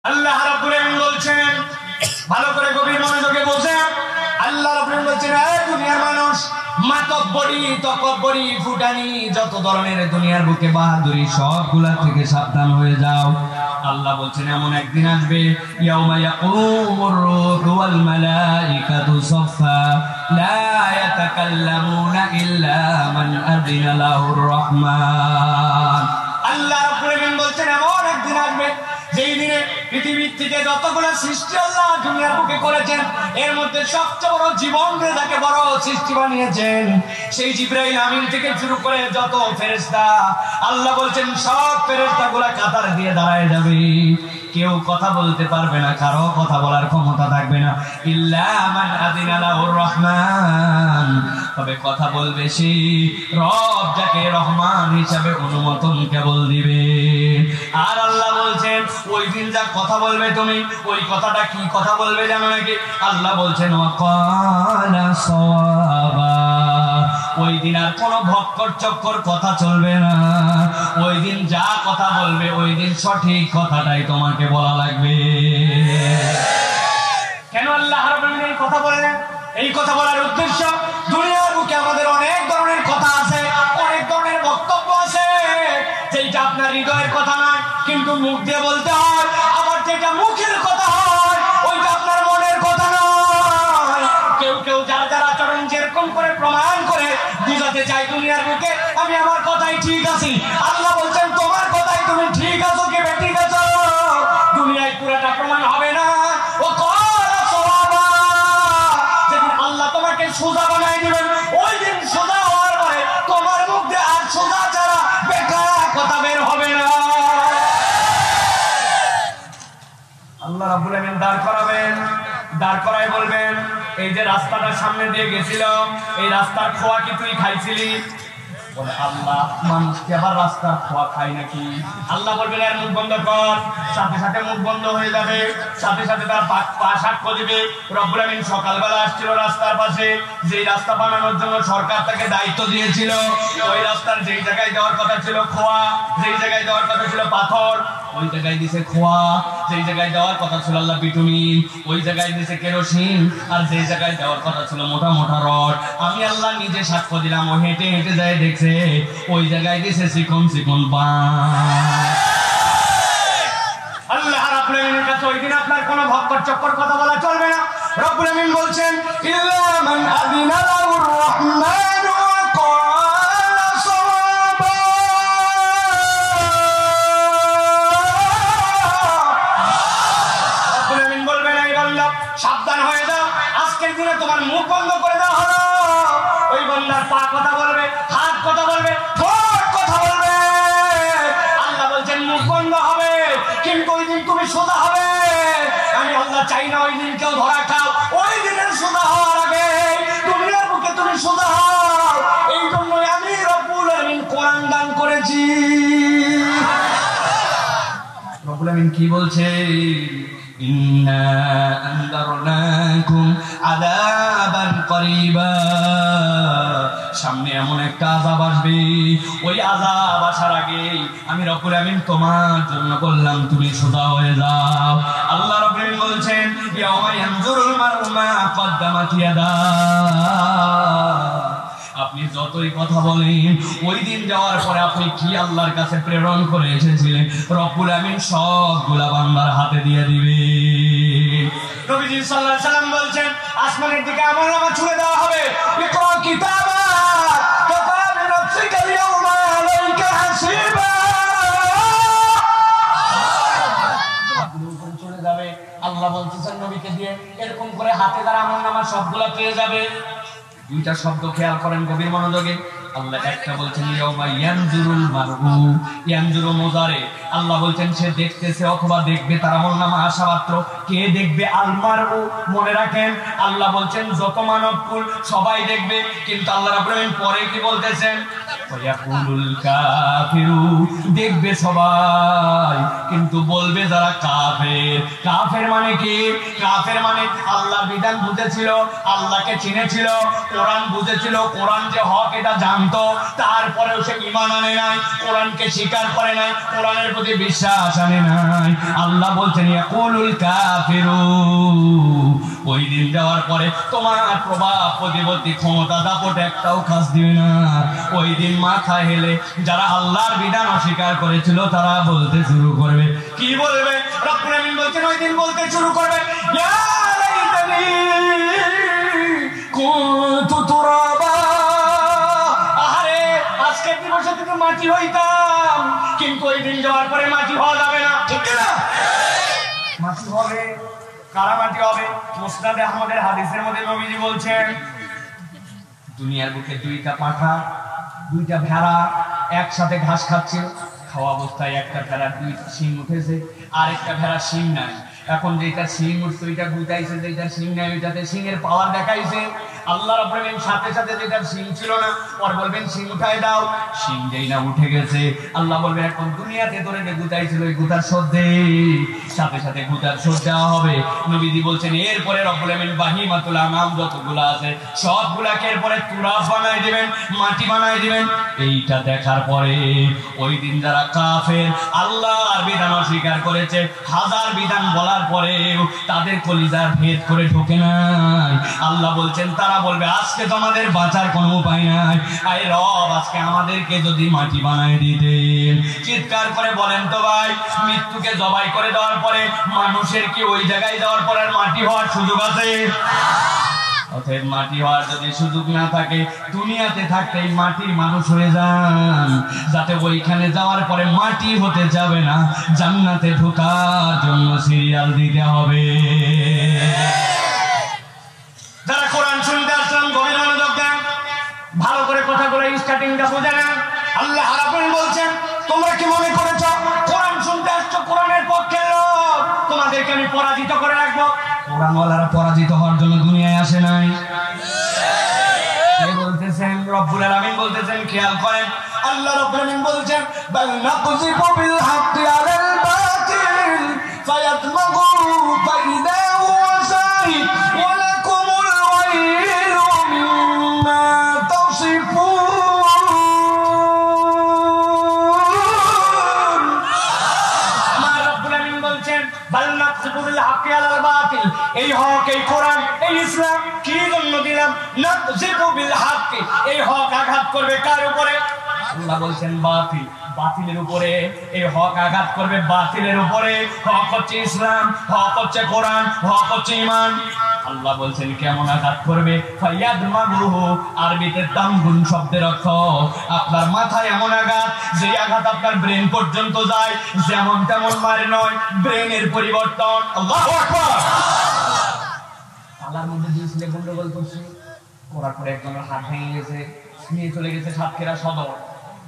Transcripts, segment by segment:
আল্লাহ রাব্বুল আলামিন বলছেন, ভালো করে গভীর মনোযোগে বোঝেন। আল্লাহ রাব্বুল আলামিন বলছেন, হে দুনিয়ার মানুষ, মাতব্বরি তকব্বরি ফুটানি যত ধরনের দুনিয়ার বুকে বাহাদুরি সবগুলা থেকে সাবধান হয়ে যাও। আল্লাহ বলছেন এমন একদিন আসবে, ইয়াউমা ইয়াকুমুর রূহু ওয়াল মালাইকাতু সাফফা লা ইয়াতাকাল্লামুনা ইল্লা মান আযিনা লাহুর রহমান। আল্লাহ রাব্বুল আলামিন বলছেন এমন একদিন আসবে যেই দিনে পৃথিবীর থেকে যতগুলো সৃষ্টি আল্লাহ দুনিয়ার বুকে করেছেন এর মধ্যে সবচেয়ে বড় জীবন যাকে বড় সৃষ্টি বানিয়েছেন সেই জিবরাইল আমিন থেকে শুরু করে যত ফেরেশতা, আল্লাহ বলছেন সব ফেরেশতাগুলো কাতার দিয়ে দাঁড়ায় যাবে। কেউ কথা বলতে পারবে না, কারো কথা বলার ক্ষমতা থাকবে না, ইল্লা মান আযিনা লাহুর রহমান। তবে কথা বলবে সে রব যাকে রহমান হিসাবে অনুমোদন কেবল দিবে। আর আল্লাহ বলছেন ওই দিন যা কথা বলবে তুমি, ওই কথাটা কি কথা বলবে জানো নাকি? আল্লাহ বলছেন ওয়াকালা সাওয়াবা। ওই দিন আর কোনো ভক্কর চক্কর কথা চলবে না। ওই দিন যা কথা বলবে ওই দিন সঠিক কথাটাই তোমাকে বলা লাগবে। কেন আল্লাহ রাব্বুল আলামিন এই কথা বললেন? এই কথা বলার উদ্দেশ্য, দুনিয়ার বুকে আমাদের অনেক ধরনের কথা আছে, অনেক ধরনের বক্তব্য আছে যেটা আপনার হৃদয়ের কথা নয় কিন্তু মুখ দিয়ে বলতে হয়, আবার যেটা মুখের কথা হয় ওইটা আপনার মনের কথা নয়। কেউ কেউ যার যার আচরণ যেরকম করে প্রমাণ করে বুঝাতে চাই দুনিয়ার বুকে আমি আমার কথাই ঠিক আছি। আল্লাহ বলছেন তোমার কথাই তুমি ঠিক আছো কি বেঠিক আছো দুনিয়ায় পুরোটা প্রমাণ হবে না। ও কলা সওয়াবা, যেদিন আল্লাহ তোমাকে সোজা বানাই দিবেন ওই দিন সোজা হওয়ার পরে তোমার মুখ দিয়ে আর সোজা ছাড়া বেকার কথা বের হবে না। আল্লাহ রাব্বুল আলামিন দাঁড় করাবেন, দাঁড় করাই বলবেন এই যে রাস্তাটার সামনে দিয়ে গেছিলাম এই রাস্তার খোয়া কি তুই খাইছিলি? বলে আল্লাহ মানুষ কি আবার রাস্তার খোয়া খায় নাকি? আল্লাহ বলবেন এর মুখ বন্ধ কর। সাথে সাথে মুখ বন্ধ হয়ে যাবে, সাথে সাথে তার পা সাক্ষ্য দিবে। রব্বুল আমিন সকালবেলা আসছিল রাস্তার পাশে, যেই রাস্তা বানানোর জন্য সরকার তাকে দায়িত্ব দিয়েছিল, ওই রাস্তার যেই জায়গায় দেওয়ার কথা ছিল খোয়া, যেই জায়গায় দেওয়ার কথা ছিল পাথর, ওই জায়গায় দিছে খোয়া। যেই জায়গায় দেওয়ার কথা ছিল আল্লাহ বিটুমিন, ওই জায়গায় দিছে কেরোসিন। আর যেই জায়গায় দেওয়ার কথা ছিল মোটা মোটা রড, আমি আল্লাহ নিজে সাক্ষ্য দিলাম। ও হেঁটে হেঁটে যায় দেখছে ওই জায়গায় দিছে চিকন চিকন বাঁশ। আল্লাহ রাব্বুল আমিনের কাছে ওই দিন আপনার কোনো ভক্কর চক্কর কথা বলা চলবে না। রব্বুল আমিন বলছেন ইল্লা মান আযিনা লাহুর রহমান ওয়া ক্বালা সাওয়াবা। রব্বুল আমিন বলবেন এই বান্দা সাবধান হয়ে যাও, আজকের দিনে তোমার মুখ বন্ধ করে দেওয়া হলো। ওই বান্দার পা কথা বলবে, হাত কথা বলবে, ঠোঁট কথা বলবে। আল্লাহ বলছেন মুখ বন্ধ হবে কিন্তু ওই দিন তুমি সোজা হবে। আমি আল্লাহ চাই না ওই দিন কেউ ধরা খাও। ওই দিনের সোজা হওয়ার আগে দুনিয়ার বুকে তুমি সোজা হও। এই জন্যই আমি রব্বুল আমিন কোরআন দান করেছি। রব্বুল আমিন কি বলছে? ইন্না আনদারনাকুম আযাবান করিবা। সামনে এমন একটা আযাব আসবে, ওই আযাব আসার আগে আমি রব্বুল আমিন তোমার জন্য বললাম তুমি সোজা হয়ে যাও। আল্লাহ রাব্বুল আমিন বলছেন ইয়াউমা ইয়ানজুরুল মার'উ মা কদ্দামাত ইয়াদা। আপনি যতই কথা বলেন ওই দিন যাওয়ার পরে আপনি কি আল্লাহর কাছে প্রেরণ করে এসেছিলেন রব্বুল আমিন সবগুলা বান্দার হাতে দিয়ে দিবে। নবীজি সাল্লাল্লাহু আলাইহি সাল্লাম বলছেন আসমানের দিকে আমলনামা ছুড়ে দেওয়া হবে। ইকরা কিতাবা কাফা বিনাফসিকা ইয়াউমা আলাইকা হাসিবা। চলে যাবে। আল্লাহ বলতেছেন নবীকে দিয়ে এরকম করে হাতে দ্বারা আমলনামা সবগুলা পেয়ে যাবে। দুইটা শব্দ খেয়াল করেন গভীর মনোযোগে। আল্লাহ একটা বলছেন ইয়াউমা ইয়ানজুরুল মার'উ, ইয়ানজুরু মুযারে। আল্লাহ বলছেন সে দেখতেছে অথবা দেখবে, তার আমলনামা আসা মাত্র কে দেখবে? আল মার'উ। মনে রাখেন আল্লাহ বলছেন যত মানবকুল সবাই দেখবে, কিন্তু আল্লাহ রাব্বুল আমিন পরে কি বলতেছেন? ওয়ায়াকুলুল কাফিরু, দেখবে সবাই কিন্তু বলবে যারা কাফের। কাফের মানে কি? কাফের মানে আল্লাহর বিধান বুঝেছিল, আল্লাহকে চিনেছিল, কোরআন বুঝেছিল, কোরআন যে হক এটা জানতো, তারপরেও সে ঈমান আনে নাই, কোরআনকে স্বীকার করে নাই, কোরআনের প্রতি বিশ্বাস আনে নাই। আল্লাহ বলছেন ইয়াকুলুল কাফিরু, ওই দিন যাওয়ার পরে তোমার প্রভাব প্রতিপত্তি ক্ষমতা দাপট একটাও কাজ দিবে না। ওই দিন মাথা হেলে যারা আল্লাহর বিধান অস্বীকার করেছিল তারা বলতে শুরু করবে। কি বলবে? রব্বুল আমিন বলছেন ওই দিন বলতে শুরু করবে, ইয়া লাইতানি কুনতু তুরাবা, আরে আজকের দিবসে তো মাটি হইতাম, কিন্তু ওই দিন যাওয়ার পরে মাটি হওয়া যাবে না। ঠিক না? মাটি হবে। কারা মাটি হবে? মুসনাদে আহমদের হাদিসের মধ্যে নবীজি বলছেন দুনিয়ার বুকে দুইটা পাঠা, দুইটা ভেড়া একসাথে ঘাস খাচ্ছিল। খাওয়া অবস্থায় একটা ভেড়ার দুইটা শিং উঠেছে, আর একটা ভেড়ার শিং নাই। এখন যেটা শিং উঠছে ওইটা গুতাইছে, যেটা শিং নাই ওইটাতে শিংয়ের পাওয়ার দেখাইছে। আল্লাহ রাব্বুল আমিন সাথে সাথে যেটা শিং ছিল না পর বলবেন শিং উঠাই দাও। শিং যেই না উঠে গেছে আল্লাহ বলবেন এখন দুনিয়াতে ধরে যে গুতাইছিল ওই গুতার শোধ দে, সাথে সাথে গুতার শোধ দেওয়া হবে। নবীজি বলছেন এরপরে রব্বুল আমিন বাহিমাতুল আনাম যতগুলো আছে সবগুলাকে এরপরে তুরাব বানায় দিবেন, মাটি বানায় দিবেন। এইটা দেখার পরে ওই দিন যারা কাফের, আল্লাহর বিধান অস্বীকার করেছে, হাজার বিধান বলার পরেও তাদের কলিজার ভেদ করে ঢোকে নাই। আল্লাহ বলছেন তারা বলবে আজকে তো আমাদের বাঁচার কোনো উপায় নাই, আয় রব আজকে আমাদেরকে যদি মাটি বানায় দিতেন। চিৎকার করে বলেন তো ভাই, মৃত্যুকে জবাই করে দেওয়ার পরে মানুষের কি ওই জায়গায় যাওয়ার পর আর মাটি হওয়ার সুযোগ আছে? অতএব মাটি হওয়ার যদি সুযোগ না থাকে দুনিয়াতে থাকতেই মাটির মানুষ হয়ে যান, যাতে ওইখানে যাওয়ার পরে মাটি হতে যাবে না, জান্নাতে ঢোকার জন্য সিরিয়াল দিতে হবে। যারা কোরআন শুনতে আসলাম গভীর মনোযোগ দেন, ভালো করে কথাগুলো স্টার্টিংটা বুঝে নেন। আল্লাহ রাব্বুল বলছেন তোমরা কি মনে করেছো কোরআন শুনতে আসছো কোরআনের পক্ষে লোক, তোমাদেরকে আমি পরাজিত করে রাখবো? কোরআনওয়ালারা পরাজিত হওয়ার জন্য দুনিয়ায় আসে নাই। কে বলতেছেন? রব্বুল আলামিন বলতেছেন। খেয়াল করেন আল্লাহ রাব্বুল আলামিন বলছেন বাল নাকযিবু বিল হাক্কি আলাল বাতিল ফায়াতমাগু ফাইদা হুয়া শাহিদ ওয়া লাকুমুল ওয়াইলু মিম্মা তাসিফুন। আমার রব্বুল আলামিন বলছেন বাল নাকযিবু বিল হাক্কি আলাল বাতিল, এই হক, এই কোরআন, এই ইসলাম কি জন্য দিলাম? নাকযিবু বিল হাক্কি, এই হক আঘাত করবে কার উপরে? আল্লাহ বলছেন বাতিল, বাতিলের উপরে। এই হক আঘাত করবে বাতিলের উপরে। হক হচ্ছে ইসলাম, হক হচ্ছে কোরআন, হক হচ্ছে ঈমান। আল্লাহ বলছেন কেমন আঘাত করবে? ফায়াদমাগুহু, আরবিতে তামগুন শব্দের অর্থ আপনার মাথায় এমন আঘাত যে আঘাত আপনার ব্রেন পর্যন্ত যায়, যেমন তেমন মারে নয়, ব্রেনের পরিবর্তন। আল্লাহু আকবার। আল্লাহর মধ্যে দিয়েছিলে গন্ডগোল করছে, করার পরে একজনের হাত ভেঙে গেছে, নিয়ে চলে গেছে সাতক্ষীরা সদর,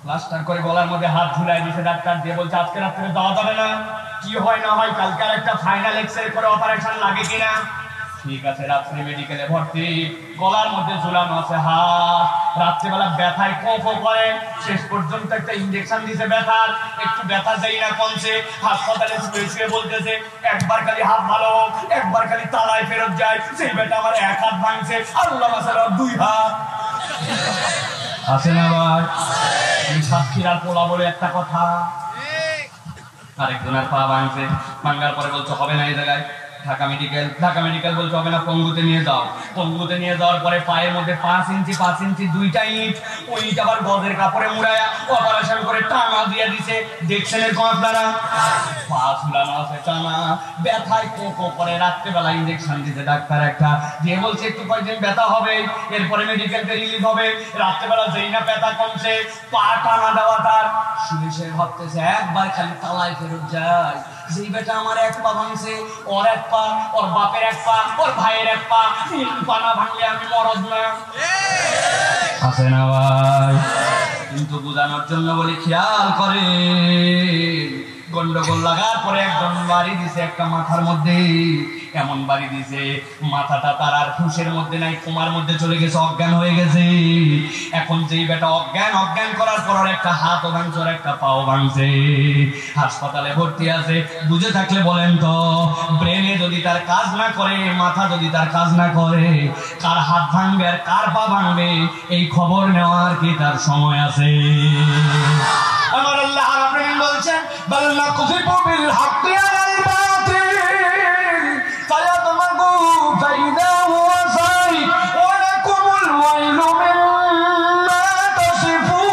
প্লাস্টার করে গলার মধ্যে হাত ঝুলাই দিয়েছে, ডাক্তার দিয়ে বলছে আজকে রাত্রে যাওয়া যাবে না, কি হয় না হয় কালকে একটা ফাইনাল এক্সরে করে অপারেশন লাগে কিনা। ঠিক আছে, রাত্রে মেডিকেলে ভর্তি, গলার মধ্যে ঝুলানো আছে হাত, রাত্রেবেলা ব্যথায় কো কো করে, শেষ পর্যন্ত একটা ইনজেকশন দিয়েছে ব্যথার, একটু ব্যথা যাই না কমছে, হাসপাতালে শুয়ে বলতেছে একবার খালি হাত ভালো হোক, একবার খালি তালায় ফেরত যায়, সেই বেটা আমার এক হাত ভাঙছে, আল্লাহ মাসাল্লাহ দুই হাত আছে না ভাই? সাতক্ষীরার পোলা বলে একটা কথা, আরেকজনের পা ভাঙছে, ভাঙার পরে বলছে হবে না এই জায়গায়, ঢাকা মেডিকেল বলছে হবে না, পঙ্গুতে নিয়ে যাও। পঙ্গুতে নিয়ে যাওয়ার পরে পায়ের মধ্যে 5 ইঞ্চি দুইটা ইট, ওই ইট আবার গজের কাপড়ে মুড়ায়া অপারেশন করে টানা দিয়ে দিছে। দেখছেন এরকম আপনারা? পা ঝুলানো আছে টানা, ব্যথায় কোকো করে, রাত্রেবেলা ইঞ্জেকশন দিতে ডাক্তার একটা দিয়ে বলছে একটু কয়েকদিন ব্যথা হবে, এরপরে মেডিকেলতে রিলিজ হবে। রাত্রেবেলা যেই না ব্যথা কমছে, পা টানা দেওয়া তার, শুয়ে ভাবতেছে একবার খালি তালায় ফেরত যায়, যেই বেটা আমার এক পা ভাঙছে, ওর এক পা, ওর বাপের এক পা, ওর ভাইয়ের এক পা, পা না ভাঙলে আমি মরদ না। আছে না ভাই? কিন্তু বোঝানোর জন্য বলি খেয়াল করে গন্ডগোল লাগার পরে একজন বাড়ি দিছে একটা মাথার মধ্যে, এমন বাড়ি দিছে মাথাটা তার আর হুঁশের মধ্যে নাই, কোমার মধ্যে চলে গেছে, অজ্ঞান হয়ে গেছে। এখন যেই বেটা অজ্ঞান করার পর একটা হাতও ভাঙছে, একটা পাও ভাঙছে, হাসপাতালে ভর্তি আছে। বুঝে থাকলে বলেন তো, ব্রেনে যদি তার কাজ না করে, মাথা যদি তার কাজ না করে, কার হাত ভাঙবে আর কার পা ভাঙবে এই খবর নেওয়ার কি তার সময় আছে? আমার আল্লাহ রাব্বুল বলছেন, বাল নাকযিবু বিল হাক্কি আলাল বাতিল ফায়াদমাগু ফাইদা হুয়া যাহিক ওয়া লাকুমুল ওয়াইলু মিম্মা তাসিফুন।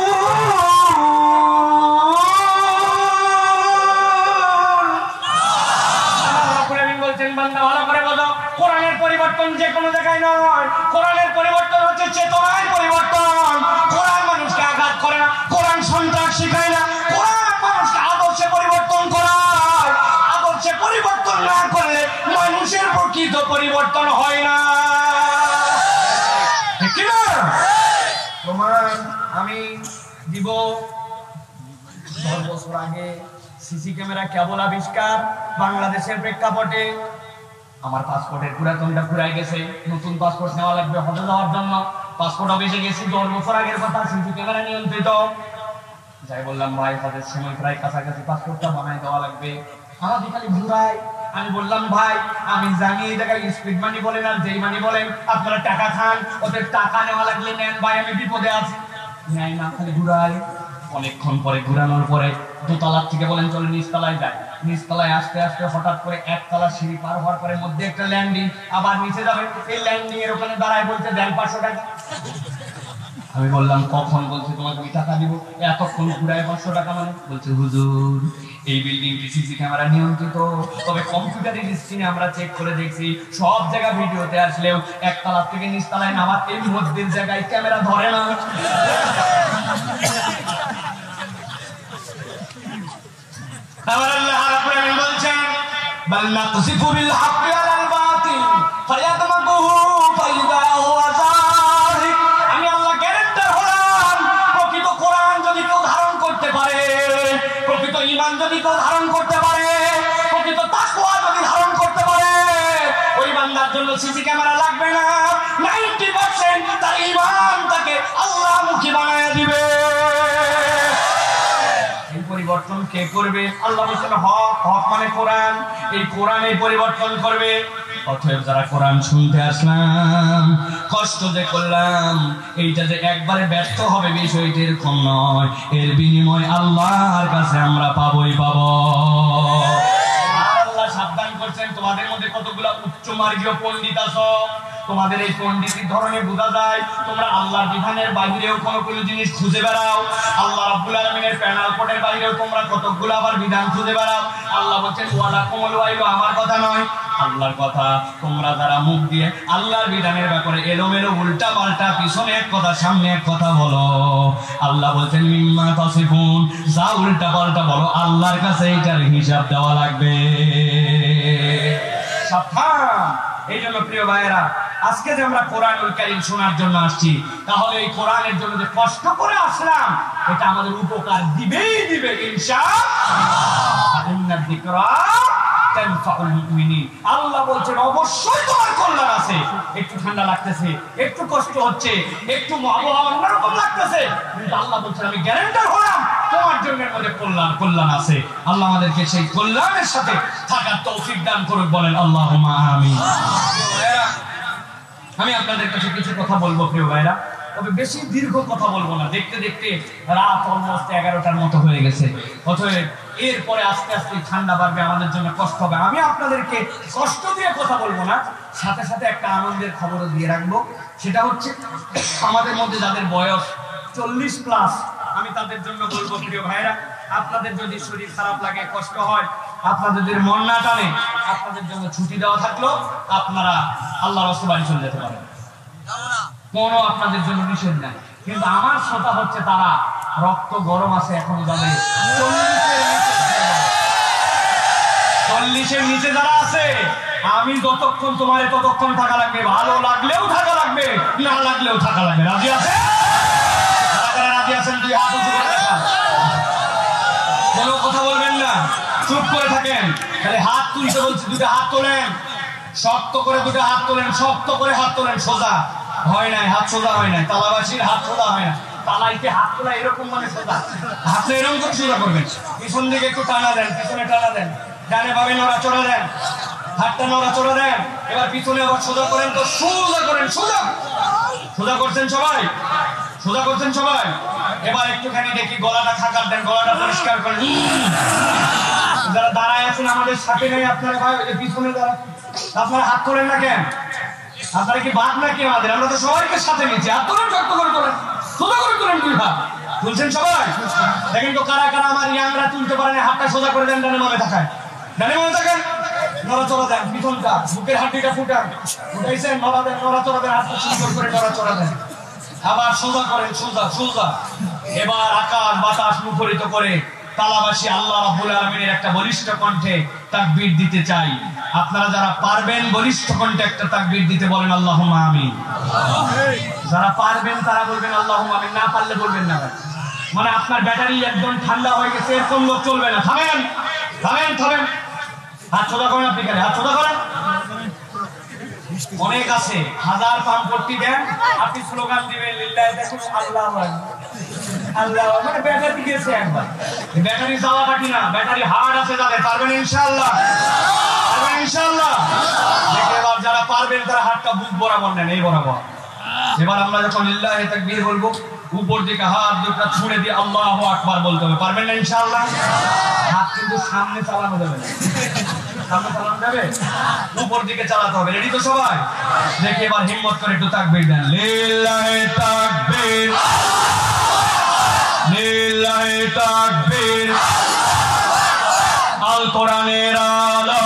আল্লাহ রাব্বুল বলছেন, বান্দা ভালো করে বোঝো, কোরআনের পরিবর্তন যে কোনো জায়গায় নয়, কোরআনের পরিবর্তন হচ্ছে চেতনার পরিবর্তন। কোরআন মানুষকে আঘাত করে না, কোরআন সন্ত্রাস শিখায় না, কোরআন মানুষকে আদর্শে পরিবর্তন করায়। আদর্শে পরিবর্তন না করলে মানুষের প্রকৃত পরিবর্তন হয় না, ঠিক না? প্রমাণ আমি দিব। 10 বছর আগে সিসি ক্যামেরা কেবল আবিষ্কার বাংলাদেশের প্রেক্ষাপটে আমার পাসপোর্টের পুরাতনটা ফুরাই গেছে, নতুন পাসপোর্ট নেওয়া লাগবে হজে যাওয়ার জন্য। পাসপোর্ট অফিসে গেছি, 10 বছর আগের কথা, সিসি ক্যামেরা নিয়ন্ত্রিত। যাই বললাম, ভাই হজের সময় প্রায় কাছাকাছি, পাসপোর্টটা বানাই দেওয়া লাগবে। আমাদের খালি ঘুরাই। আমি বললাম, ভাই আমি জানি এই জায়গায় স্পিড মানি বলেন আর যেই মানি বলেন, আপনারা টাকা খান, ওদের টাকা নেওয়া লাগলে নেন, ভাই আমি বিপদে আছি। নেয় না, খালি ঘুরাই। অনেকক্ষণ পরে ঘুরানোর পরে দোতলার থেকে বলেন চলে নিচতলায় যায়। নিচতলায় আসতে আসতে হঠাৎ করে একতলা সিঁড়ি পার হওয়ার পরে মধ্যে একটা ল্যান্ডিং, আবার নিচে যাবে। এই ল্যান্ডিং এর ওখানে দাঁড়ায় বলছে দেন 500 টাকা। আমি বললাম কখন? বলছে তোমাকে আমি টাকা দিব। এতক্ষণ ঘুরায় 500 টাকা মানে? বলছে হুজুর এই বিল্ডিংটি সিসি ক্যামেরা নিয়ন্ত্রিত, তবে কম্পিউটারের স্ক্রিনে আমরা চেক করে দেখছি সব জায়গা ভিডিওতে আসলেও একতলা থেকে নিচতলায় নামার এই মধ্যের জায়গায় ক্যামেরা ধরে না। আমার আল্লাহ রাব্বুল আলামিন বলছেন, বাল নাকযিফু বিল হাক্কি আলাল বাতিল ফায়াদমাগুহু ফাইদা হুয়া যাহিক। আমি আল্লাহ গ্যারান্টার হলাম, প্রকৃত কোরআন যদি কেউ ধারণ করতে পারে, প্রকৃত ঈমান যদি কেউ ধারণ করতে পারে, প্রকৃত তাকওয়া যদি ধারণ করতে পারে, ওই বান্দার জন্য সিসি ক্যামেরা লাগবে না। 90% তার ঈমান তাকে আল্লাহমুখী বানায় দিবে। পরিবর্তন কে করবে? আল্লাহ বলেছেন হক মানে কোরআন, এই কোরআন এই পরিবর্তন করবে। অতএব যারা কোরআন শুনতে আসলাম, কষ্ট যে করলাম, এইটা যে একবারে ব্যর্থ হবে বিষয়টি এরকম নয়, এর বিনিময় আল্লাহর কাছে আমরা পাবোই পাবো। আল্লাহ সাবধান করছেন, তোমাদের মধ্যে কতগুলা উচ্চ মার্গীয় পণ্ডিত আছো, তোমাদের এই পণ্ডিতের ধরনে বোঝা যায় তোমরা আল্লাহর বিধানের বাইরেও কোনো জিনিস খুঁজে বেড়াও। আল্লাহ রাব্বুল আলামিনের প্যানাল কোডের বাইরেও তোমরা কতগুলো আবার বিধান খুঁজে বেড়াও। আল্লাহ বলেন ওয়ালাকুমুল ওয়াইলু, আমার কথা নয়, আল্লাহর কথা। তোমরা যারা মুখ দিয়ে আল্লাহর বিধানের ব্যাপারে এলোমেলো উল্টা পাল্টা, পিছনে এক কথা সামনে এক কথা বলো, আল্লাহ বলছেন মিম্মা তাসিফুন, যা উল্টা পাল্টা বলো আল্লাহর কাছে এটার হিসাব দেওয়া লাগবে। সাবধান। এই জন্য প্রিয় ভাইয়েরা, আজকে যে আমরা কোরআনুল কারীম শোনার জন্য আসছি, তাহলে এই কোরআনের জন্য যে কষ্ট করে আসলাম, এটা আমাদের উপকার দিবেই দিবে ইনশাআল্লাহ। ইন্না যিকরা তানফাউল মুমিনিন। আল্লাহ বলছেন অবশ্যই তোমার কল্যাণ আছে। একটু ঠান্ডা লাগতেছে, একটু কষ্ট হচ্ছে, একটু আবহাওয়া অন্যরকম লাগতেছে, কিন্তু আল্লাহ বলছেন আমি গ্যারান্টার হলাম তোমার জন্য এর মধ্যে কল্যাণ আছে। আল্লাহ আমাদেরকে সেই কল্যাণের সাথে থাকার তৌফিক দান করুক, বলেন আল্লাহুম্মা আমিন। আমি আপনাদের কাছে কিছু কথা বলবো প্রিয় ভাইরা, তবে বেশি দীর্ঘ কথা বলবো না। দেখতে দেখতে রাত অলমোস্ট 11টার মতো হয়ে গেছে। অতএব এরপরে আস্তে আস্তে ঠান্ডা বাড়বে, আমাদের জন্য কষ্ট হবে। আমি আপনাদেরকে কষ্ট দিয়ে কথা বলবো না, সাথে সাথে একটা আনন্দের খবরও দিয়ে রাখবো। সেটা হচ্ছে আমাদের মধ্যে যাদের বয়স 40+, আমি তাদের জন্য বলবো প্রিয় ভাইরা, আপনাদের যদি শরীর খারাপ লাগে, কষ্ট হয়, আপনাদের যদি মন না টানে, আপনাদের জন্য ছুটি দেওয়া থাকলো, আপনারা আল্লাহর রাস্তায় বাড়ি চলে যেতে পারেন, কোনো আপনাদের জন্য নিষেধ নাই। কিন্তু আমার শ্রোতা হচ্ছে তারা রক্ত গরম আছে, এখনো যাবে 40-এর নিচে যারা আছে, আমি যতক্ষণ তোমার ততক্ষণ থাকা লাগবে, ভালো লাগলেও থাকা লাগবে, না লাগলেও থাকা লাগবে। রাজি আছে? রাজি আছেন? দুই হাত উঁচু করে দেখান, কোনো কথা বলবেন না। চুপ করে থাকেন। তাহলে হাত তুলতে বলছি, দুটো হাত তোলেন, শক্ত করে দুটো হাত তোলেন, শক্ত করে হাত তোলেন। সোজা হয় নাই, হাত সোজা হয় নাই। তালাবাসীর হাত সোজা হয় না। তালাইতে হাত তোলা এরকম মানে সোজা, হাতে এরকম করে সোজা করবেন। পিছন দিকে একটু টানা দেন, পিছনে টানা দেন, ডানে ভাবে নড়াচড়া দেন, হাতটা নড়াচড়া দেন। এবার পিছনে আবার সোজা করেন, তো সোজা করেন, সোজা সোজা করছেন সবাই, সোজা করছেন সবাই। এবার একটুখানি দেখি গলাটা খাকার দেন, গলাটা পরিষ্কার করেন। যারা দাঁড়ায় আছেন আমাদের সাথে নেই, আপনারা ভাই ওই যে পিছনে দাঁড়া, আপনারা হাত তোলেন না কেন? আপনারা কি বাদ নাকি আমাদের? আমরা তো সবাইকে সাথে নিচ্ছি। হাত তোলেন, শক্ত করে তোলেন, সোজা করে তোলেন। দুই হাত তুলছেন সবাই? দেখেন তো কারা কারা আমার ইয়াংরা তুলতে পারেন। হাতটা সোজা করে দেন, ডানে মামে থাকায়, ডানে মামে থাকেন, নড়াচড়া দেন, পিছনটা বুকের হাড্ডিটা ফুটান, ফুটাইছেন, নড়া দেন, নড়াচড়া দেন, হাতটা সুন্দর করে নড়াচড়া দেন। আবার সোজা করেন, সোজা সোজা। এবার আকাশ বাতাস মুখরিত করে তালাবাসী আল্লাহ রাব্বুল আলামিনের একটা বলিষ্ঠ কণ্ঠে তাকবীর দিতে চাই। আপনারা যারা পারবেন বলিষ্ঠ কণ্ঠে একটা তাকবীর দিতে বলেন আল্লাহুম্মা আমিন। যারা পারবেন তারা বলবেন আল্লাহুম্মা আমিন, না পারলে বলবেন না। মানে আপনার ব্যাটারি একদম ঠান্ডা হয়ে গেছে এরকম লোক চলবে না। থামেন থামেন থামেন, হাত সোজা করেন। আপনি কেন হাত সোজা করেন? অনেক আছে, হাজার পাম্প ভর্তি দেন, আপনি স্লোগান দিবেন লিল্লাহি দেখুন আল্লাহ আল্লাহ, মানে ব্যাটারি গেছে একবার। ব্যাটারি যাওয়া বাকি না, ব্যাটারি হার্ড আছে যাদের, পারবেন ইনশাআল্লাহ, পারবেন ইনশাআল্লাহ। দেখে এবার যারা পারবেন তারা হাতটা বুক বরাবর নেন, এই বরাবর। এবার আমরা যখন লিল্লাহি তাকবীর বলবো, উপর দিকে হাত দুটো ছুঁড়ে দিয়ে আল্লাহু আকবার বলতে হবে। পারবেন না ইনশাআল্লাহ? হাত কিন্তু সামনে চালানো যাবে না, সামনে চালানো যাবে, উপর দিকে চালাতে হবে। রেডি তো সবাই? দেখি এবার হিম্মত করে একটু তাকবীর দেন। লিল্লাহি তাকবীর, লিল্লাহি তাকবীর। আল কোরআনের আলো,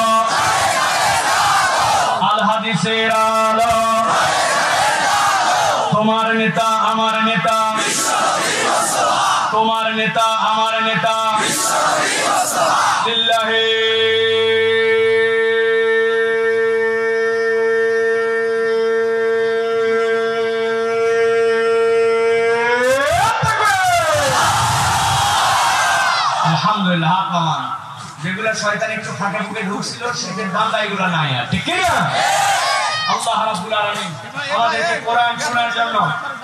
আল হাদিসের আলো, তোমার নেতা আমার নেতা, তোমার নেতা আমার নেতা। লিল্লাহি আলহামদুলিল্লাহ। হাত নামান। যেগুলো শয়তান একটু ফাঁকে ফুঁকে ঢুকছিল সেদের দান্দা এগুলো নাই আর, ঠিক কি না? আল্লাহ রাব্বুল আলামিন আমাদেরকে কোরআন শোনার জন্য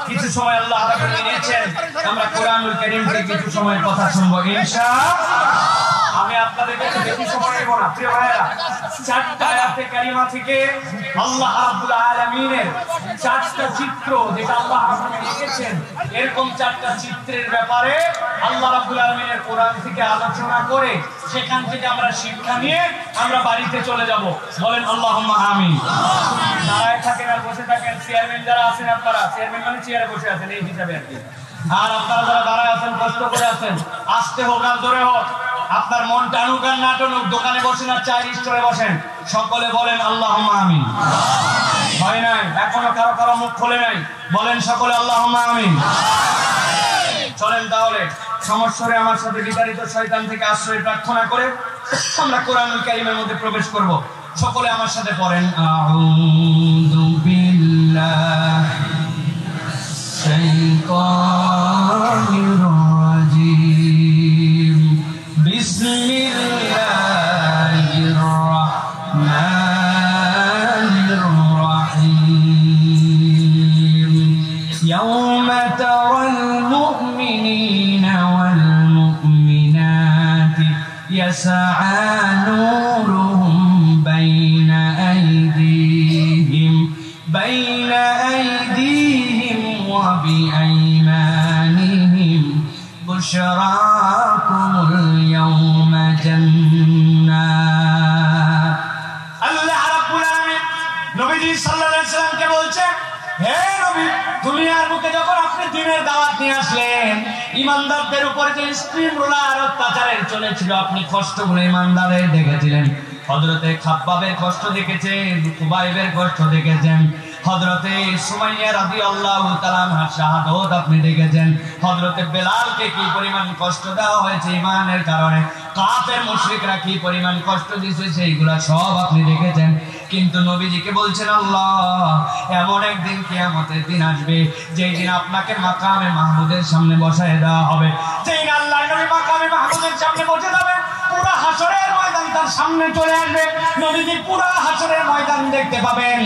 কিছু সময় আল্লাহ রাব্বুল নিয়েছেন। আমরা কোরআনুল কারীম থেকে কিছু সময়ের কথা শুনবো ইনশাআল্লাহ। আমি আপনাদেরকে বেশি সময় নেব না প্রিয় ভাইরা। চারটা আয়াতে কারিমা থেকে আল্লাহ রাব্বুল আলামিনের চারটা চিত্র, যেটা আল্লাহ রাব্বুল লিখেছেন, এরকম চারটা চিত্রের ব্যাপারে আল্লাহ রাব্বুল আলামিনের কোরআন থেকে আলোচনা করে সেখান থেকে আমরা শিক্ষা নিয়ে আমরা বাড়িতে চলে যাব। বলেন আল্লাহুম্মা আমিন। দাঁড়ায় থাকেন আর বসে থাকেন, চেয়ারম্যান যারা আছেন আপনারা, চেয়ারম্যান মানে চেয়ারে বসে আছেন এই হিসাবে আর কি। আর আপনারা যারা দাঁড়ায় আছেন, কষ্ট করে আছেন, আস্তে হোক আর জোরে হোক, আপনার মন টানুক আর না টানুক, দোকানে বসেন আর চায়ের স্টোরে বসেন, সকলে বলেন আল্লাহুম্মা আমিন। হয় নাই এখনো কারো কারো মুখ খোলে নাই, বলেন সকলে আল্লাহুম্মা আমিন। চলেন তাহলে সমস্যরে আমার সাথে বিতাড়িত শয়তান থেকে আশ্রয় প্রার্থনা করে আমরা কোরআনুল কারীমের মধ্যে প্রবেশ করব। সকলে আমার সাথে পড়েন আউযু বিল্লাহি শাইতানির রাজীম বিসমিল্লাহির রাহমানির রাহিম ইয়াওমা তারাল মুমিনিনা ওয়াল মুমিনাতি ইয়াসআ নূরুহুম বাইনা আইদিহিম ওয়া বিআইমানিহিম বুশরাকুমুল ইয়াওমা জান্নাত। আল্লাহ রাব্বুল আলামিন নবীজি সাল্লাল্লাহু আলাইহি সাল্লামকে বলছেন, হে নবী, দুনিয়ার বুকে যখন আপনি দ্বীনের দাওয়াত নিয়ে আসলেন, ঈমানদারদের উপরে যে স্ট্রিমরোলার অত্যাচারের চলেছিল, আপনি কষ্টগুলো ঈমানদারদের দেখেছিলেন। হযরতে খাব্বাবের কষ্ট দেখেছেন, খুবাইবের কষ্ট দেখেছেন, হযরতে সুমাইয়া রাদিয়াল্লাহু তাআলা আনহার শাহাদাত আপনি দেখেছেন, হযরতে বেলালকে কি পরিমাণ কষ্ট দেওয়া হয়েছে ঈমানের কারণে, কাফের মুশরিকরা কি পরিমাণ কষ্ট দিয়েছে সেইগুলা সব আপনি দেখেছেন। কিন্তু নবীজিকে বলছেন আল্লাহ, এমন একদিন কিয়ামতের দিন আসবে যেই দিন আপনাকে মাকামে মাহমুদের সামনে বসায় দেওয়া হবে। যেই দিন আল্লাহর নবী মাকামে মাহমুদের সামনে বসে যাবেন, পুরো হাসরের ময়দান তার সামনে চলে আসবে। নবীজি পুরো হাসরের ময়দান দেখতে পাবেন।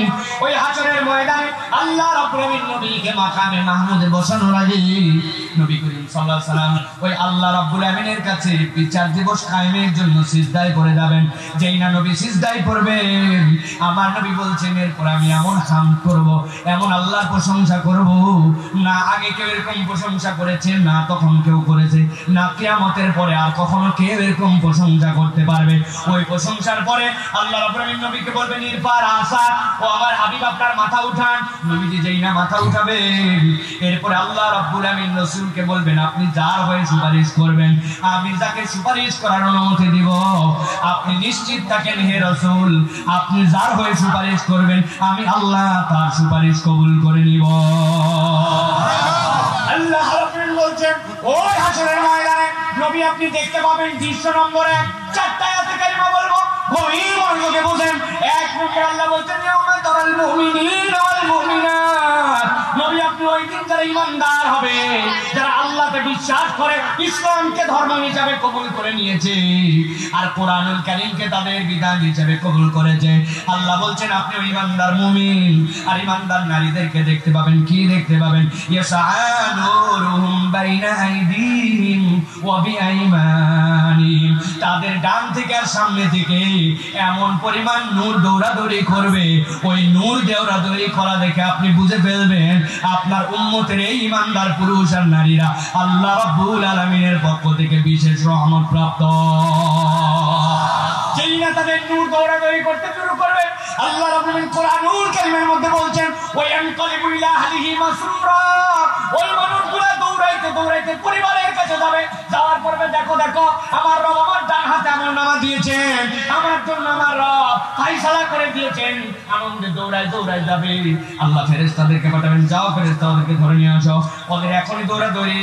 ওই হাসরের ময়দানে আল্লাহ রাব্বুল আলামিন নবীকে মাকামে মাহমুদে বসানোর আগে নবী করিম সাল্লাল্লাহু আলাইহি সাল্লাম ওই আল্লাহ রাব্বুল আলামিনের কাছে বিচার দিবস কায়েমের জন্য সিজদায় পড়ে যাবেন। যেই না নবী সিজদায় পড়বেন, আমার নবী বলছেন এরপর আমি এমন হামদ করব, এমন আল্লাহর প্রশংসা করব, না আগে কেউ এরকম প্রশংসা করেছে, না তখন কেউ করেছে, না কিয়ামতের পরে আর কখনো কেউ এরকম প্রশংসা করতে পারবে। ওই প্রশংসার পরে আল্লাহ রাব্বুল আলামিন নবীকে বলবেন ইরফার আসা, ও আমার হাবিব আপনার মাথা উঠান। নবীজি যেই না মাথা উঠাবেন, এরপরে আল্লাহ রাব্বুল আলামিন রাসূলকে বলবেন আপনি যার হয়ে সুপারিশ করবেন, আমি যাকে সুপারিশ করার অনুমতি দিব, আপনি নিশ্চিত থাকেন হে রাসূল, আপনি যার হয়ে সুপারিশ করবেন আমি আল্লাহ তার সুপারিশ কবুল করে নিব। আল্লাহ রাব্বুল বলছেন ওই হাসরের ময়দানে নবী আপনি দেখতে পাবেন দৃশ্য নম্বর 1 চারটা আয়াতে কারিমা বলবো, গভীর মনোযোগে বুঝেন। 1 নম্বরে আল্লাহ বলছেন ইয়াউমা তারাল মুমিনিনা ওয়াল মুমিনাত, নবী আপনি ওই দিন যারা ঈমানদার হবে, যারা আল্লাহকে বিশ্বাস করে, ইসলামকে ধর্ম হিসাবে কবুল করে নিয়েছে আর কোরআনুল কারীমকে তাদের বিধান হিসাবে কবুল করেছে, আল্লাহ বলছেন আপনি ওই ঈমানদার মুমিন আর ঈমানদার নারীদেরকে দেখতে পাবেন। কি দেখতে পাবেন? ইয়াসানুরুহুম বাইনা আইদিহিম ওয়া বিআইমানিহিম, তাদের ডান থেকে আর সামনে থেকে এমন পরিমাণ নূর দৌড়াদৌড়ি করবে, ওই নূর দৌড়াদৌড়ি করা দেখে আপনি বুঝে ফেলবেন আপনার উম্মতের এই ঈমানদার পুরুষ আর নারীরা আল্লাহ রাব্বুল আলামিনের পক্ষ থেকে বিশেষ রহমত প্রাপ্ত। যেই না তাদের নূর দৌড়াদৌড়ি করতে শুরু করবে, আল্লাহ রাব্বুল আলামিন কোরআনুল কারীমের মধ্যে বলছেন ওয়া ইয়ানকালিবু ইলা আহলিহি মাসরুরা, ওই মানুষগুলো দৌড়াইতে দৌড়াইতে পরিবারের কাছে যাবে, যাওয়ার পরে দেখো দেখো আমার রব আমার ডান হাতে আমলনামা দিয়েছেন, আমার জন্য আমার রব ফায়সালা করে দিয়েছেন, আনন্দে দৌড়ায় দৌড়ায় যাবে। আল্লাহ ফেরেশতাদেরকে পাঠাবেন, যাও ফেরেশতাদেরকে ধরে নিয়ে আসো, ওদের এখনই দৌড়াদৌড়ি,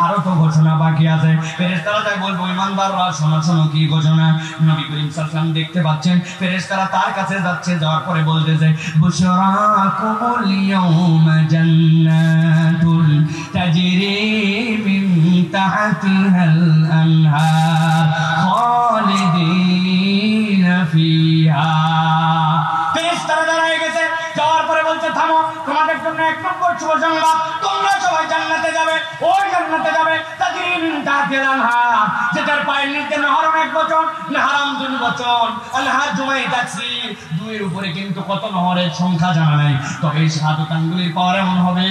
আরো তো ঘোষণা বাকি আছে। ফেরেশতারা তাই বলবো ঈমানদাররা শোনো শোনো কি ঘোষণা। নবী করিম সাল্লাল্লাহু আলাইহি ওয়াসাল্লাম দেখতে পাচ্ছেন ফেরেশতারা তার কাছে যাচ্ছে, যাওয়ার পরে বলতেছে বুশরাকুমুল ইয়াউমা জান্নাতুন তাজরি মিন তাহতিহাল আনহার খালিদিনা ফিহা। ফেরেশতারা দাঁড়িয়ে গেছে, যাওয়ার পরে বলছে থামো, তোমাদের জন্য 1 নম্বর শুভ সংবাদ, তোমরা সবাই জান্নাতে যাবে। ওই জান্নাতে যাবে তাজরি মিন তাহতিহাল আনহার, যেটার পায়ের নিচে নহর 1 বচন, নাহারাম 2 বচন, আনহার জুমাই তাকসির, 2 এর উপরে কিন্তু কত নহরের সংখ্যা জানা নাই, তবে এই শাহাদাত আঙ্গুলের পাওয়ার এমন হবে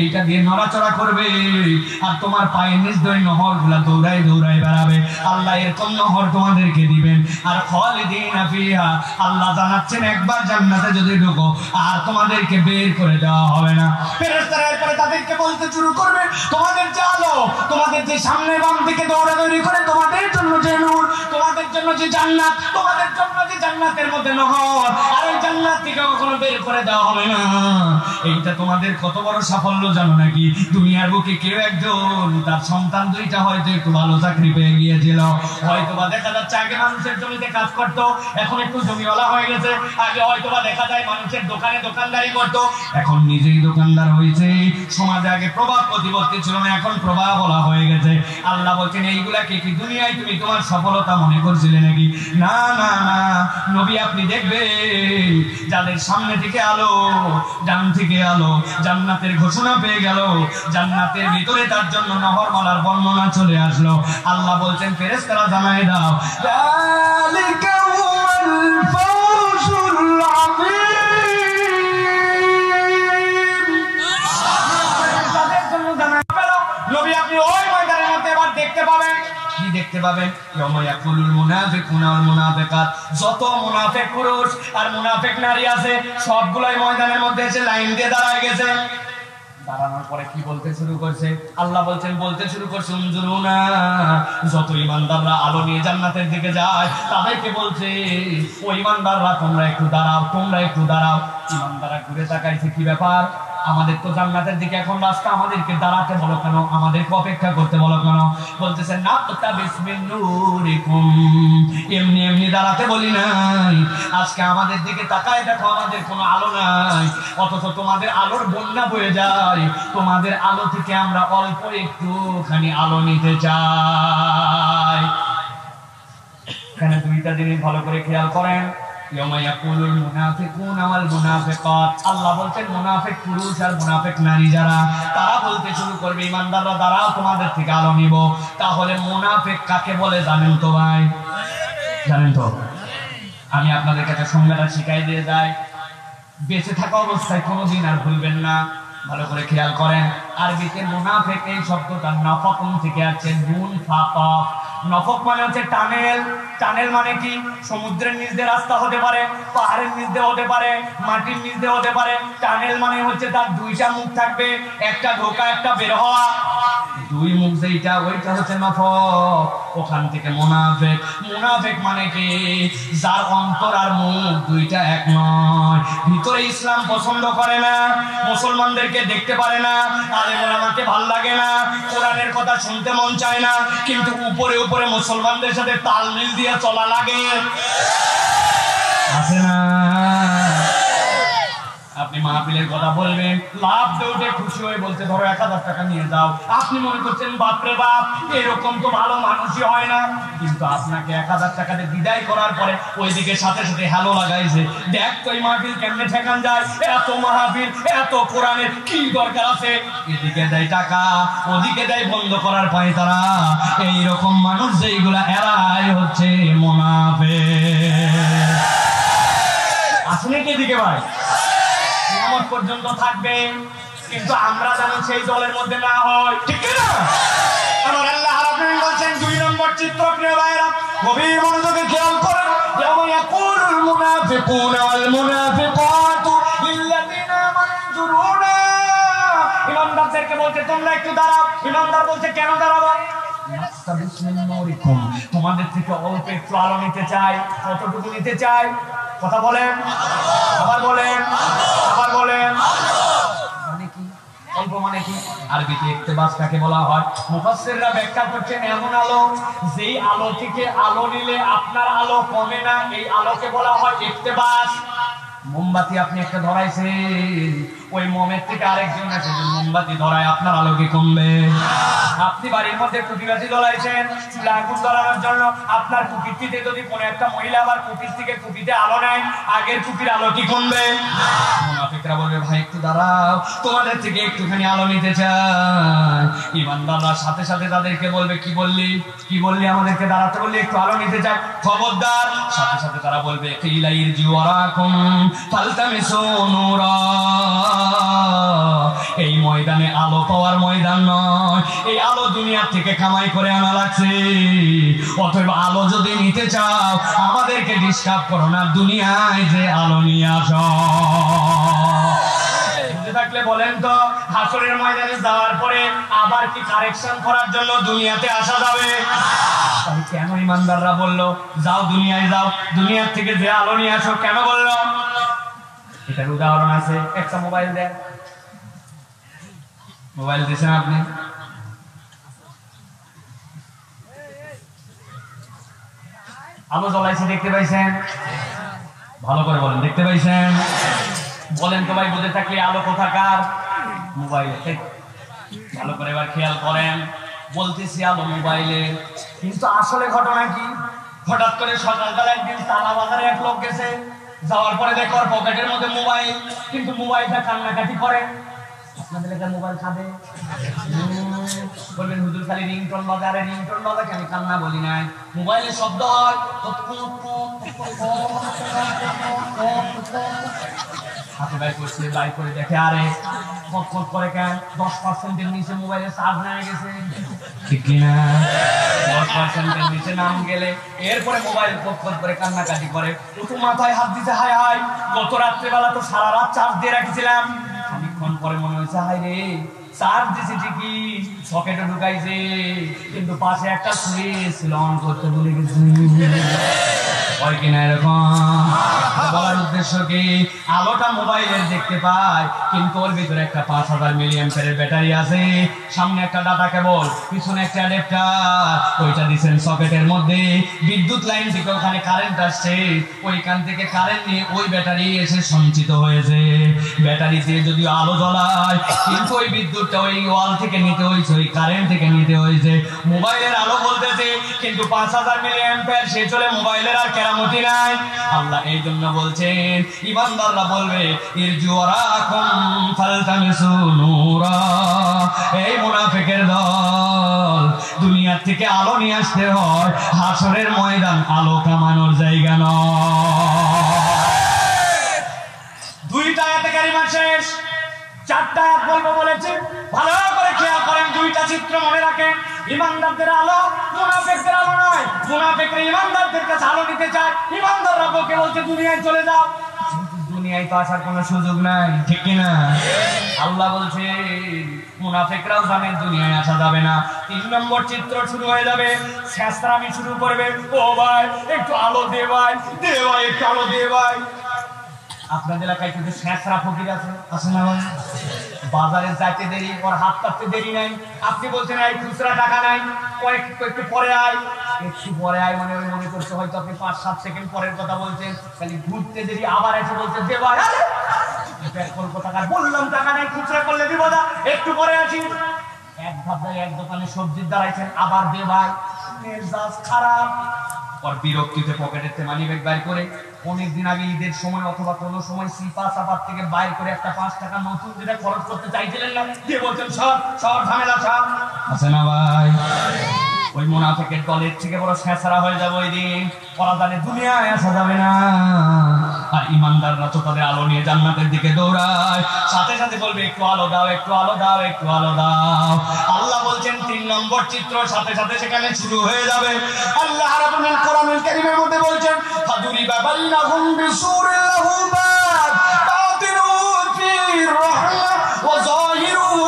এইটা দিয়ে নড়াচড়া করবে আর তোমার পায়ের নিচ দিয়ে নহরগুলা দৌড়াই দৌড়াই বেড়াবে। আল্লাহ এরকম নহর তোমাদেরকে দিবেন। আর খালিদিনা ফিহা, আল্লাহ জানাচ্ছেন একবার জান্নাতে যদি ঢোকো আর তোমাদেরকে বের করে দেওয়া হবে না। ফেরেশতারা এরপরে তাদেরকে বলতে শুরু করবে তোমাদের যে আলো, তোমাদের যে সামনে বাম থেকে দৌড়াদৌড়ি করে তোমাদের জন্য যে নূর, তোমাদের জন্য যে জান্নাত, তোমাদের জন্য যে জান্নাতের মধ্যে নহর, আর এই জান্নাত থেকে কখনো বের করে দেওয়া হবে না। এইটা তোমাদের কত বড় সাফল্য জানো নাকি? দুনিয়ার বুকে কেউ একজন তার সন্তান 2টা হয়তো একটু ভালো চাকরি পেয়ে গিয়েছিল, হয়তো বা দেখা যাচ্ছে আগে মানুষের জমিতে কাজ করত, এখন একটু জমিওয়ালা হয়ে গেছে, আগে হয়তো বা দেখা যায় মানুষের দোকানে দোকানদারি করত, এখন নিজেই দোকানদার হয়েছে। সমাজে আগে প্রভাব প্রতিপত্তি ছিল না, এখন প্রভাব বলা হয়ে গেছে। আল্লাহ বলছেন এইগুলাকে কি দুনিয়ায় তুমি তোমার সফলতা মনে করছিলে নাকি? না না না, নবী আপনি দেখবেন যাদের সামনে থেকে আলো, ডান থেকে আলো, জান্নাতের ঘোষণা পেয়ে গেল, জান্নাতের ভিতরে তার জন্য নহরমালার বর্ণনা চলে আসলো। আল্লাহ বলছেন ফেরেশতারা জানায় দাও যালিকা হুয়াল ফাওজুল আযীম, তাদের জন্য জানায় পেল। নবী আপনি ওই ময়দানের মধ্যে এবার দেখতে পাবেন, কি দেখতে পাবেন? ইয়াকুলুল মুনাফিকুনা ওয়াল মুনাফিকাত, যত মুনাফিক পুরুষ আর মুনাফিক নারী আছে সবগুলাই ময়দানের মধ্যে এসে লাইন দিয়ে দাঁড়ায় গেছে। দাঁড়ানোর পরে কি বলতে শুরু করছে? আল্লাহ বলছেন বলতে শুরু করছে উনজুরুনা, যত ঈমানদাররা আলো নিয়ে জান্নাতের দিকে যায় তাদেরকে বলছে ও ঈমানদাররা তোমরা একটু দাঁড়াও, তোমরা একটু দাঁড়াও। ঈমানদাররা ঘুরে তাকাইছে, কি ব্যাপার? আমাদের তো জান্নাতের দিকে এখন রাস্তা, আমাদেরকে দাঁড়াতে বলো কেন, আমাদেরকে অপেক্ষা করতে বলো কেন? বলতেছেন না তা বিসমিন নূরিকুম, এমনি এমনি দাঁড়াতে বলি নাই, আজকে আমাদের দিকে তাকায় দেখো আমাদের কোনো আলো নাই, অথচ তোমাদের আলোর বন্যা বয়ে যায়, তোমাদের আলো থেকে আমরা অল্প একটুখানি আলো নিতে চাই। এখানে দুইটা জিনিস ভালো করে খেয়াল করেন। ইয়াউমা ইয়াকুলুল মুনাফিকুনা ওয়াল মুনাফিকাত, আল্লাহ বলছেন মুনাফিক পুরুষ আর মুনাফিক নারী যারা, তারা বলতে শুরু করবে ঈমানদাররা দাঁড়াও তোমাদের থেকে আলো নিব। তাহলে মুনাফিক কাকে বলে জানেন তো ভাই? জানেন তো? আমি আপনাদের কাছে সংজ্ঞাটা শিখাই দিয়ে যাই, বেঁচে থাকা অবস্থায় কোনোদিন আর ভুলবেন না। ভালো করে খেয়াল করেন, আরবিতে মুনাফিক এই শব্দটা নাফাকুন থেকে আসছে, নুন ফাকাফ। নফক মানে হচ্ছে টানেল। টানেল মানে কি? সমুদ্রের নিচ দিয়ে রাস্তা হতে পারে, পাহাড়ের নিচ দিয়ে হতে পারে, মাটির নিচ দিয়ে হতে পারে। টানেল মানে হচ্ছে তার দুইটা মুখ থাকবে, একটা ঢোকা একটা বের হওয়া। দুই মুখ যেটা ওইটা হচ্ছে নফক, ওখান থেকে মুনাফিক। মুনাফিক মানে কি? যার অন্তর আর মুখ দুইটা এক নয়। ভিতরে ইসলাম পছন্দ করে না, মুসলমানদেরকে দেখতে পারে না, আলেম ওলামাকে ভাল লাগে না, কোরআনের কথা শুনতে মন চায় না, কিন্তু উপরে উপরে মুসলমানদের সাথে তালমিল দিয়ে চলা লাগে, আছে না? আপনি মাহফিলের কথা বলবেন, লাভ দেউটে খুশি হয়ে বলতে ধরো 1000 টাকা নিয়ে যাও। আপনি মনে করছেন বাপরে বাপ, এরকম তো ভালো মানুষই হয় না। কিন্তু আপনাকে 1000 টাকা দিয়ে বিদায় করার পরে ওইদিকে সাথে সাথে হ্যালো লাগাইছে, দেখ তো এই মাহফিল কেমনে ঠেকান যায়, এত মাহফিল এত কোরআনের কি দরকার আছে। এদিকে দেয় টাকা, ওদিকে দেয় বন্ধ করার পায় তারা। এইরকম মানুষ যেইগুলা এরাই হচ্ছে মুনাফিক। আসলে কি দিকে ভাই কিয়ামত পর্যন্ত থাকবে, কিন্তু আমরা যেন সেই দলের মধ্যে না হয়, ঠিক না? আমার আল্লাহ রাব্বুল বলেন 2 নম্বর চিত্র, প্রিয় ভাইরা গভীর মনোযোগে খেয়াল করুন। ইয়াউমা ইয়াকুলুল মুনাফিকুনা ওয়াল মুনাফিকাতু লিল্লাযিনা আমানজুরুনা, ইমানদারদেরকে বলছে তোমরা একটু দাঁড়াও। ইমানদার বলছে কেন দাঁড়াবো? তোমাদের থেকে অল্প একটু আলো নিতে চাই। কতটুকু নিতে চাই? কথা বলেন, আবার বলেন, আবার বলেন। মানে কি অল্প? মানে কি? আরবিতে ইকতিবাস কাকে বলা হয়? মুফাসসিররা ব্যাখ্যা করছেন এমন আলো যেই আলো থেকে আলো নিলে আপনার আলো কমে না, এই আলোকে বলা হয় ইকতিবাস। মোমবাতি আপনি একটা ধরাইছেন, ওই মোমের থেকে আরেকজন আছে মোমবাতি ধরায়, আপনার আলো কি কমবে? আপনি বাড়ির মধ্যে কুপিবাতি জ্বলাইছেন চুলা আগুন জ্বালানোর জন্য, আপনার কুপিতে যদি কোনো একটা মহিলা আবার কুপির থেকে কুপিতে আলো নেয়, আগের কুপির আলো কি কমবে? মুনাফিকরা বলবে ভাই একটু দাঁড়াও, তোমাদের থেকে একটুখানি আলো নিতে চাই। ইমানদাররা সাথে সাথে তাদেরকে বলবে কি বললি, কি বললি, আমাদেরকে দাঁড়াতে বললি, একটু আলো নিতে চাই, খবরদার। সাথে সাথে তারা বলবে কিলাইর জিওয়ারাকুম ফালতামিসু নূরা, এই ময়দানে আলো পাওয়ার ময়দান নয়, এই আলো দুনিয়া থেকে কামাই করে আনা লাগছে। অতএব আলো যদি নিতে চাও আমাদেরকে ডিস্টার্ব করো না, দুনিয়ায় যে আলো নিয়ে আসো। বুঝে থাকলে বলেন তো, হাসরের ময়দানে যাওয়ার পরে আবার কি কারেকশন করার জন্য দুনিয়াতে আসা যাবে? তাহলে কেন ইমানদাররা বললো যাও দুনিয়ায় যাও, দুনিয়ার থেকে যে আলো নিয়ে আসো, কেন বললো? এটার উদাহরণ আছে। একটা মোবাইল দেন, মোবাইল দিয়েছেন আপনি, আলো জ্বলাইছে, দেখতে পাইছেন? ভালো করে বলেন, দেখতে পাইছেন? বলেন তো ভাই, বুঝে থাকলে আলো কোথাকার? মোবাইলে। ভালো করে এবার খেয়াল করেন, বলতেছি আলো মোবাইলে, কিন্তু আসলে ঘটনা কি? হঠাৎ করে সকালবেলা একদিন তালা বাজারে এক লোক গেছে, যাওয়ার পরে দেখো পকেটের মধ্যে মোবাইল, কিন্তু মোবাইলটা কান্নাকাটি করে। আপনাদের এলাকার মোবাইল খাবে? বলবেন হুজুর খালি রিংটোন বাজারে, রিংটোন বাজাকে আমি কান্না বলি নাই। মোবাইলের শব্দ হয়, হাতে বাইর করছে, বাইর করে দেখে আরে ফট করে কেন 10%-এর নিচে মোবাইলের চার্জ নেমে গেছে, ঠিক কিনা? 10%-এর নিচে নাম গেলে এরপরে মোবাইল ফট করে কান্নাকাটি করে, একটু মাথায় হাত দিতে, হায় হায় গত রাত্রেবেলা তো সারা রাত চার্জ দিয়ে রাখছিলাম, খানিকক্ষণ পরে মনে হয়েছে হায় রে চার্জ দিছে ঠিকই, সকেটে ঢুকাইছে, কিন্তু পাশে একটা সুইচ ছিল, অন করতে ভুলে গেছি। হয় কিনা এরকম? বলার উদ্দেশ্য কি, আলোটা মোবাইলের দেখতে পায়, কিন্তু ওর ভিতরে একটা 5000 মিলিঅ্যাম্পিয়ারের ব্যাটারি আছে, সামনে একটা ডাটা কেবল, পিছনে একটা অ্যাডাপ্টার, ওইটা দিচ্ছেন সকেটের মধ্যে, বিদ্যুৎ লাইন থেকে ওখানে কারেন্ট আসছে, ওইখান থেকে কারেন্ট নিয়ে ওই ব্যাটারি এসে সঞ্চিত হয়েছে। ব্যাটারি দিয়ে যদিও আলো জ্বলায়, কিন্তু ওই বিদ্যুৎ সুযোগটা ওই ওয়াল থেকে নিতে হয়েছে, ওই কারেন্ট থেকে নিতে হয়েছে। মোবাইলের আলো বলতেছে কিন্তু 5000 মিলি অ্যাম্পিয়ার সে চলে, মোবাইলের আর কেরামতি নাই। আল্লাহ এই জন্য বলছেন ইমানদাররা বলবে ইরজু ওয়ারাকুম ফালতামিসু নূরা। এই মুনাফিকের দল, দুনিয়া থেকে আলো নিয়ে আসতে হয়, হাসরের ময়দান আলো কামানোর জায়গা নয়। দুইটা আয়াতে কারিমা শেষ, চারটা আয়াত বলবো বলেছি, ভালো করে খেয়াল করেন, দুইটা চিত্র মনে রাখেন। ইমানদারদের আলো, মুনাফিকদের আলো নয়। মুনাফিকরা ইমানদারদের কাছে আলো নিতে চায়, ইমানদাররা বলকে বলছে দুনিয়ায় চলে যাও। দুনিয়ায় তো আসার কোনো সুযোগ নাই, ঠিক কি না? আল্লাহ বলছে মুনাফিকরাও জানে দুনিয়ায় আসা যাবে না। 3 নম্বর চিত্র শুরু হয়ে যাবে, শেষরামি শুরু করবে। ও ভাই একটু আলো দে ভাই, দে ভাই একটু আলো দে ভাই। আপনাদের এলাকায় কিন্তু শেষরা ফকির আছে না ভাই? বাজারে যাইতে দেরি, ওর হাত কাটতে দেরি নাই, আপনি বলছেন এই খুচরা টাকা নাই, একটু পরে আয়। একটু পরে আয় মানে ওই মনে করছে হয়তো আপনি 5-7 সেকেন্ড পরের কথা বলছেন, খালি ঘুরতে দেরি, আবার এসে বলছে দে ভাই, টাকা বললাম টাকা নাই, খুচরা করলে দিব না, একটু পরে আসি। এক ভাবনায় এক দোকানে সবজির দাঁড়াইছেন, আবার দে ভাই, মেজাজ খারাপ। আর বিরক্তিতে পকেটের মানি ব্যাগ বাইর করে অনেকদিন আগে ঈদের সময় অথবা কোনো সময় সিপা সাপার থেকে বাইর করে একটা 5 টাকা নতুন যেটা খরচ করতে চাইছিলেন না, দিয়ে বলছেন সব ঝামেলা সব আছে না ভাই? ওই মুনাফিকের দলের থেকে বড় শেষরা হয়ে যাবে ওই দিন। ওরা জানে দুনিয়ায় আসা যাবে না, আর ইমানদাররা তো তাদের আলো নিয়ে জান্নাতের দিকে দৌড়ায়, সাথে সাথে বলবে একটু আলো দাও, একটু আলো দাও, একটু আলো দাও। আল্লাহ বলছেন 3 নম্বর চিত্র সাথে সাথে সেখানে শুরু হয়ে যাবে। আল্লাহ রাব্বুল কোরআনুল কারীমের মধ্যে বলছেন ফাদুরিবা বাইনাহুম বিসুরিন লাহু বাব বাতিনুহু ফিহি রাহমা ওয়া যাহিরুহু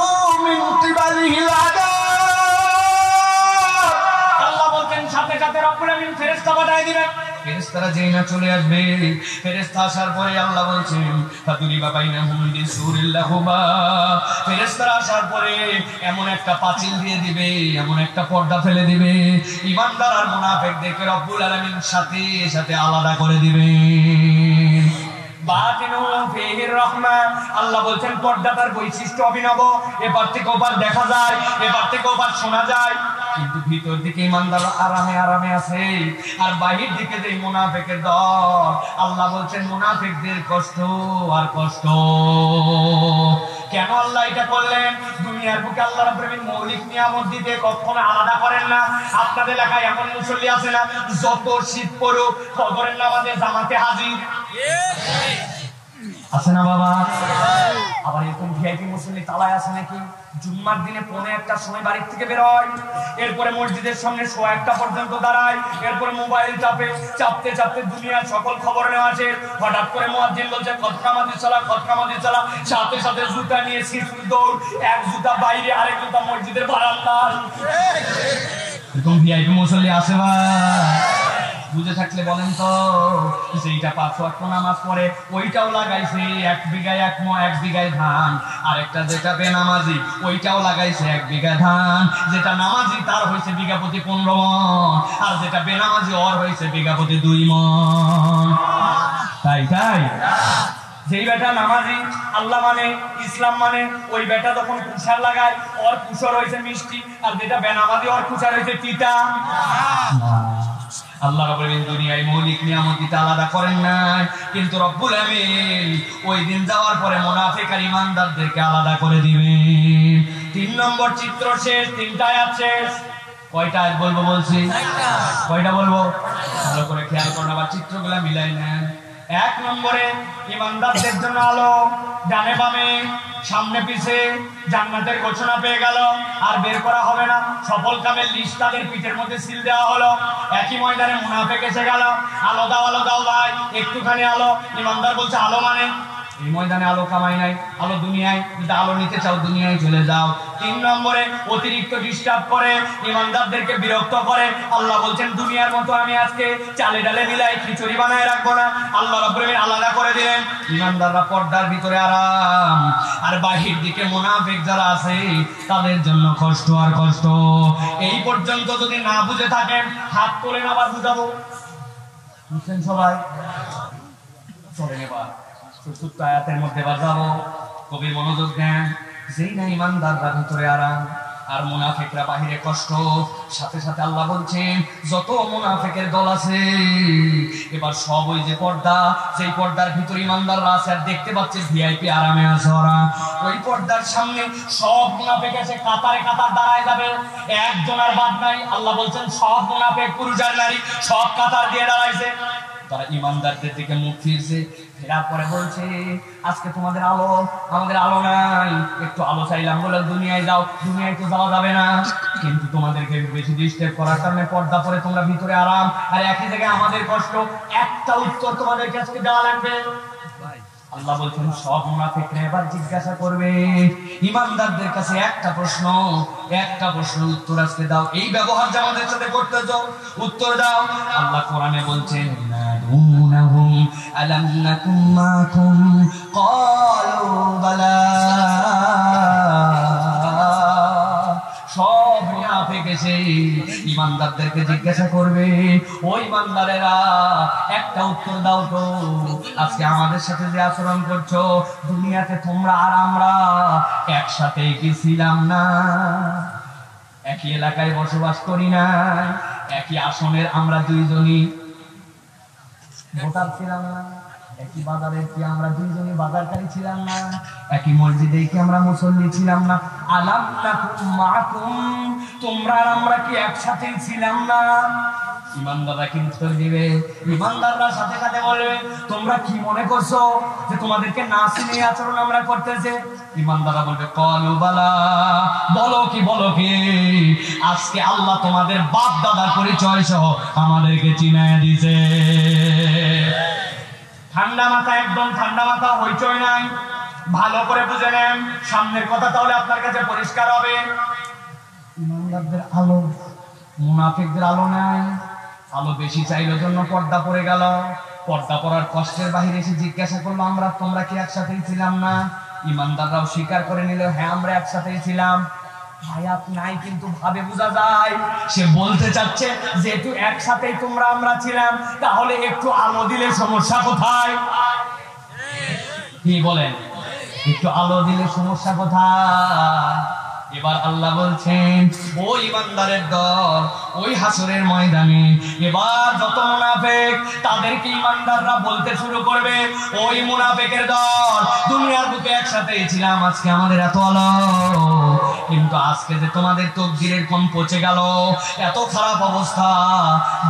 মিন কিবালিহিল আযাব। আল্লাহ বলছেন সাথে সাথে রব্বুল আমিন ফেরেশতা পাঠিয়ে দিবেন। ফেরেশতারা যেই না চলে আসবে, ফেরেশতা আসার পরে আল্লাহ বলছেন ফাদুরিবা বাইনাহুম বিসুরিন লাহু বাব, ফেরেশতারা আসার পরে এমন একটা পাঁচিল দিয়ে দিবে, এমন একটা পর্দা ফেলে দিবে, ইমানদার আর মুনাফিকদেরকে রব্বুল আলামিন সাথে সাথে আলাদা করে দিবেন। আল্লাহ বলছেন পর্দাটার বৈশিষ্ট্য অভিনব, এবার থেকে ওপার দেখা যায়, এবার থেকে ওপার শোনা যায়, কিন্তু ভিতর দিকে ইমানদার আরামে আরামে আছে। আর বাহির দিকে যে মুনাফিকের দল, আল্লাহ বলছেন মুনাফিকদের কষ্ট আর কষ্ট। কেন আল্লাহ এটা করলেন? দুনিয়ার বুকে আল্লাহ রাব্বুল আলামিন মৌলিক নিয়ামত দিতে কখনো আলাদা করেন না। আপনাদের এলাকায় এমন মুসল্লি আছে না, যত শীত পড়ুক ফজরের নামাজে জামাতে হাজির আছে না বাবা? আবার এরকম ভিআইপি মুসল্লি তালায় আছে নাকি, জুম্মার দিনে 1:45টার সময় বাড়ির থেকে বের হয়, এরপরে মসজিদের সামনে 1:15 পর্যন্ত দাঁড়ায়, এরপরে মোবাইল চাপতে চাপতে দুনিয়ার সকল খবর নেওয়া আছে। হঠাৎ করে মুয়াজ্জিন বলছে কতকামাজি চলা, সাথে সাথে জুতা নিয়ে শিশুর দৌড়, এক জুতা বাইরে আরেক জুতা মসজিদের বারান্দায়। এরকম ভিআইপি মুসল্লি আছে বা? বুঝে থাকলে বলেন তো, সেইটা 5 ওয়াক্ত নামাজ পড়ে ওইটাও লাগাইছে 1 বিঘায় 1 বিঘায় ধান, আর একটা যেটা বেনামাজি ওইটাও লাগাইছে 1 বিঘা ধান। যেটা নামাজি তার হয়েছে বিঘা প্রতি 15 মণ, আর যেটা বেনামাজি ওর হয়েছে বিঘা প্রতি 2 মণ। তাই যেই বেটা নামাজি, আল্লাহ মানে, ইসলাম মানে, ওই বেটা যখন কুশার লাগায় ওর কুশর হয়েছে মিষ্টি, আর যেটা বেনামাজি ওর কুশার হয়েছে তিতা। আল্লাহ রাব্বুল আমিন দুনিয়ায় মৌলিক নিয়ামত দিতে আলাদা করেন নাই, কিন্তু রব্বুল আমিন ওই দিন যাওয়ার পরে মুনাফিক আর ইমানদারদেরকে আলাদা করে দিবেন। 3 নম্বর চিত্র শেষ, 3টা আয়াত শেষ। কয়টা আয়াত বলবো বলছি? কয়টা বলবো? ভালো করে খেয়াল করুন, আবার চিত্রগুলা মিলাই নেন। 1 নম্বরে ইমানদারদের জন্য আলো, ডানে বামে সামনে পিছে জান্নাতের ঘোষণা পেয়ে গেল, আর বের করা হবে না, সফল কামের লিস্ট তাদের পিঠের মধ্যে সিল দেওয়া হলো। একই ময়দানে মুনাফিক এসে গেল, আলো দাও ভাই, একটুখানি আলো। ইমানদার বলছে আলো মানে এই ময়দানে আলো কামাই নাই, আলো দুনিয়ায়, যদি আলো নিতে চাও দুনিয়ায় চলে যাও। 3 নম্বরে অতিরিক্ত ডিস্টার্ব করে, ইমানদারদেরকে বিরক্ত করে। আল্লাহ বলছেন দুনিয়ার মতো আমি আজকে চালে ডালে মিলাই খিচুড়ি বানায় রাখবো না, আল্লাহ রাব্বুল আমিন আলাদা করে দিলেন। ইমানদাররা পর্দার ভিতরে আরাম, আর বাহির দিকে মুনাফিক যারা আছে তাদের জন্য কষ্ট আর কষ্ট। এই পর্যন্ত যদি না বুঝে থাকেন হাত তোলেন, আবার বুঝাবো। বুঝছেন সবাই? চলেন এবার 4th আয়াতের মধ্যে বাজাবো, কবির মনোযোগ দেন। যেই না ইমানদাররা ভিতরে আরাম আর মুনাফিকরা বাহিরে কষ্ট। সাথে সাথে আল্লাহ বলছেন যত মুনাফিকের দল আছে এবার সব ওই যে পর্দা, সেই পর্দার ভিতরে ইমানদাররা আছে আর দেখতে পাচ্ছে ভিআইপি আরামে আছে ওরা। ওই পর্দার সামনে সব মুনাফিক এসে কাতারে কাতার দাঁড়ায় যাবে, একজন আর বাদ নাই। আল্লাহ বলছেন সব মুনাফিক পুরুষ আর নারী সব কাতার দিয়ে দাঁড়াইছে। তারা ইমানদারদের দিকে মুখ ফিরছে, ফেরার পরে বলছে আজকে তোমাদের আলো, আমাদের আলো নাই, একটু আলো চাইলাম বলে দুনিয়ায় যাও, দুনিয়ায় তো যাওয়া যাবে না, কিন্তু তোমাদেরকে বেশি ডিস্টার্ব করার কারণে পর্দা পরে তোমরা ভিতরে আরাম আর একই জায়গায় আমাদের কষ্ট। একটা উত্তর তোমাদেরকে আজকে দেওয়া লাগবে। আল্লাহ বলছেন সব মুনাফিকরা এবার জিজ্ঞাসা করবে ইমানদারদের কাছে একটা প্রশ্ন উত্তর আজকে দাও। এই ব্যবহার যে আমাদের সাথে করতেছো উত্তর দাও। আল্লাহ কোরআনে বলছেন নাদুনাহুম আলাম নাকুম মাকুম ক্বালু বালা। সব মুনাফিক এসে ইমানদারদেরকে জিজ্ঞাসা করবে ও ইমানদারেরা একটা উত্তর দাও তো, আজকে আমাদের সাথে যে আচরণ করছো দুনিয়াতে তোমরা আর আমরা একসাথেই কি ছিলাম না? একই এলাকায় বসবাস করি না, একই আসনের আমরা দুইজনই ভোটার ছিলাম না, একই বাজারে কি আমরা দুইজনই বাজারকারী ছিলাম না, একই মসজিদে কি আমরা মুসল্লি ছিলাম না? আলাম নাকুম মাকুম, তোমরা আর আমরা কি একসাথেই ছিলাম না? ইমানদাররা কি উত্তর দিবে? ইমানদাররা সাথে সাথে বলবে তোমরা কি মনে করছো যে তোমাদেরকে না চিনে আচরণ আমরা করতেছে? ইমানদাররা বলবে ক্বালু বালা, বলো কি আজকে আল্লাহ তোমাদের বাপ দাদার পরিচয় সহ আমাদেরকে চিনায় দিয়েছে। ঠান্ডা মাথা, একদম ঠান্ডা মাথা, হইচই নাই, ভালো করে বুঝে নেন সামনের কথা, তাহলে আপনার কাছে পরিষ্কার হবে। ইমানদারদের আলো, মুনাফিকদের আলো নাই। আলো বেশি চাইলোর জন্য পর্দা পড়ে গেল। পর্দা পড়ার কষ্টের বাহিরে এসে জিজ্ঞাসা করলো তোমরা কি একসাথেই ছিলাম না? ইমানদাররাও স্বীকার করে নিল হ্যাঁ আমরা একসাথেই ছিলাম। হায়াত নাই কিন্তু ভাবে বোঝা যায় সে বলতে চাচ্ছে যেহেতু একসাথেই তোমরা আমরা ছিলাম তাহলে একটু আলো দিলে সমস্যা কোথায়? কি বলেন? একটু আলো দিলে সমস্যা কোথায়? এবার আল্লাহ বলছেন ওই ইমানদারের দল ওই হাসরের ময়দানে এবার যত মুনাফিক তাদেরকে ইমানদাররা বলতে শুরু করবে ওই মুনাফিকের দল দুনিয়ার বুকে একসাথেই ছিলাম, আজকে আমাদের এত আলো, কিন্তু আজকে যে তোমাদের তকদিরের কোণ পচে গেল, এত খারাপ অবস্থা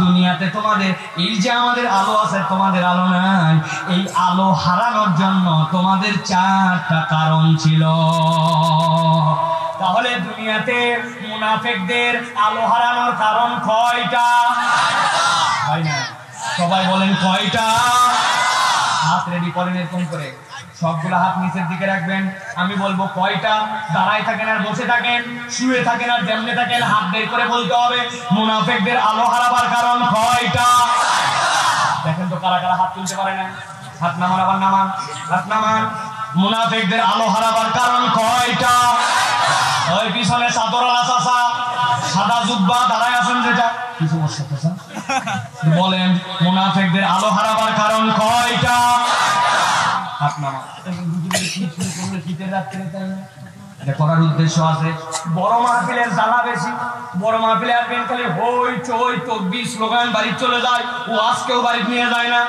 দুনিয়াতে তোমাদের, এই যে আমাদের আলো আছে তোমাদের আলো নাই, এই আলো হারানোর জন্য তোমাদের চারটা কারণ ছিল। তাহলে দুনিয়াতে মুনাফিকদের আলো হারানোর কারণ কয়টা? হয় না? সবাই বলেন কয়টা? হাত রেডি করেন এরকম করে, সবগুলো হাত নিচের দিকে রাখবেন। আমি বলবো কয়টা, দাঁড়ায় থাকেন আর বসে থাকেন, শুয়ে থাকেন আর যেমনে থাকেন, হাত বের করে বলতে হবে মুনাফিকদের আলো হারাবার কারণ কয়টা। দেখেন তো কারা কারা হাত তুলতে পারে না। হাত নামান, আবার নামান, হাত নামান। মুনাফিকদের আলো হারাবার কারণ কয়টা? ওই পিছনে চাদরওয়ালা চাচা সাদা জুব্বা দাঁড়ায় আছেন, যেটা কি সমস্যা চাচা বলেন, মুনাফিকদের আলো হারাবার কারণ কয়টা? হাত নামান। শীতের রাত্রে এটা করার উদ্দেশ্য আছে। বড় মাহফিলের জ্বালা বেশি, বড় মাহফিলে আসবেন খালি হই চই তকবীর স্লোগান, বাড়ি চলে যায়, ও আজকেও বাড়ি নিয়ে যায় না।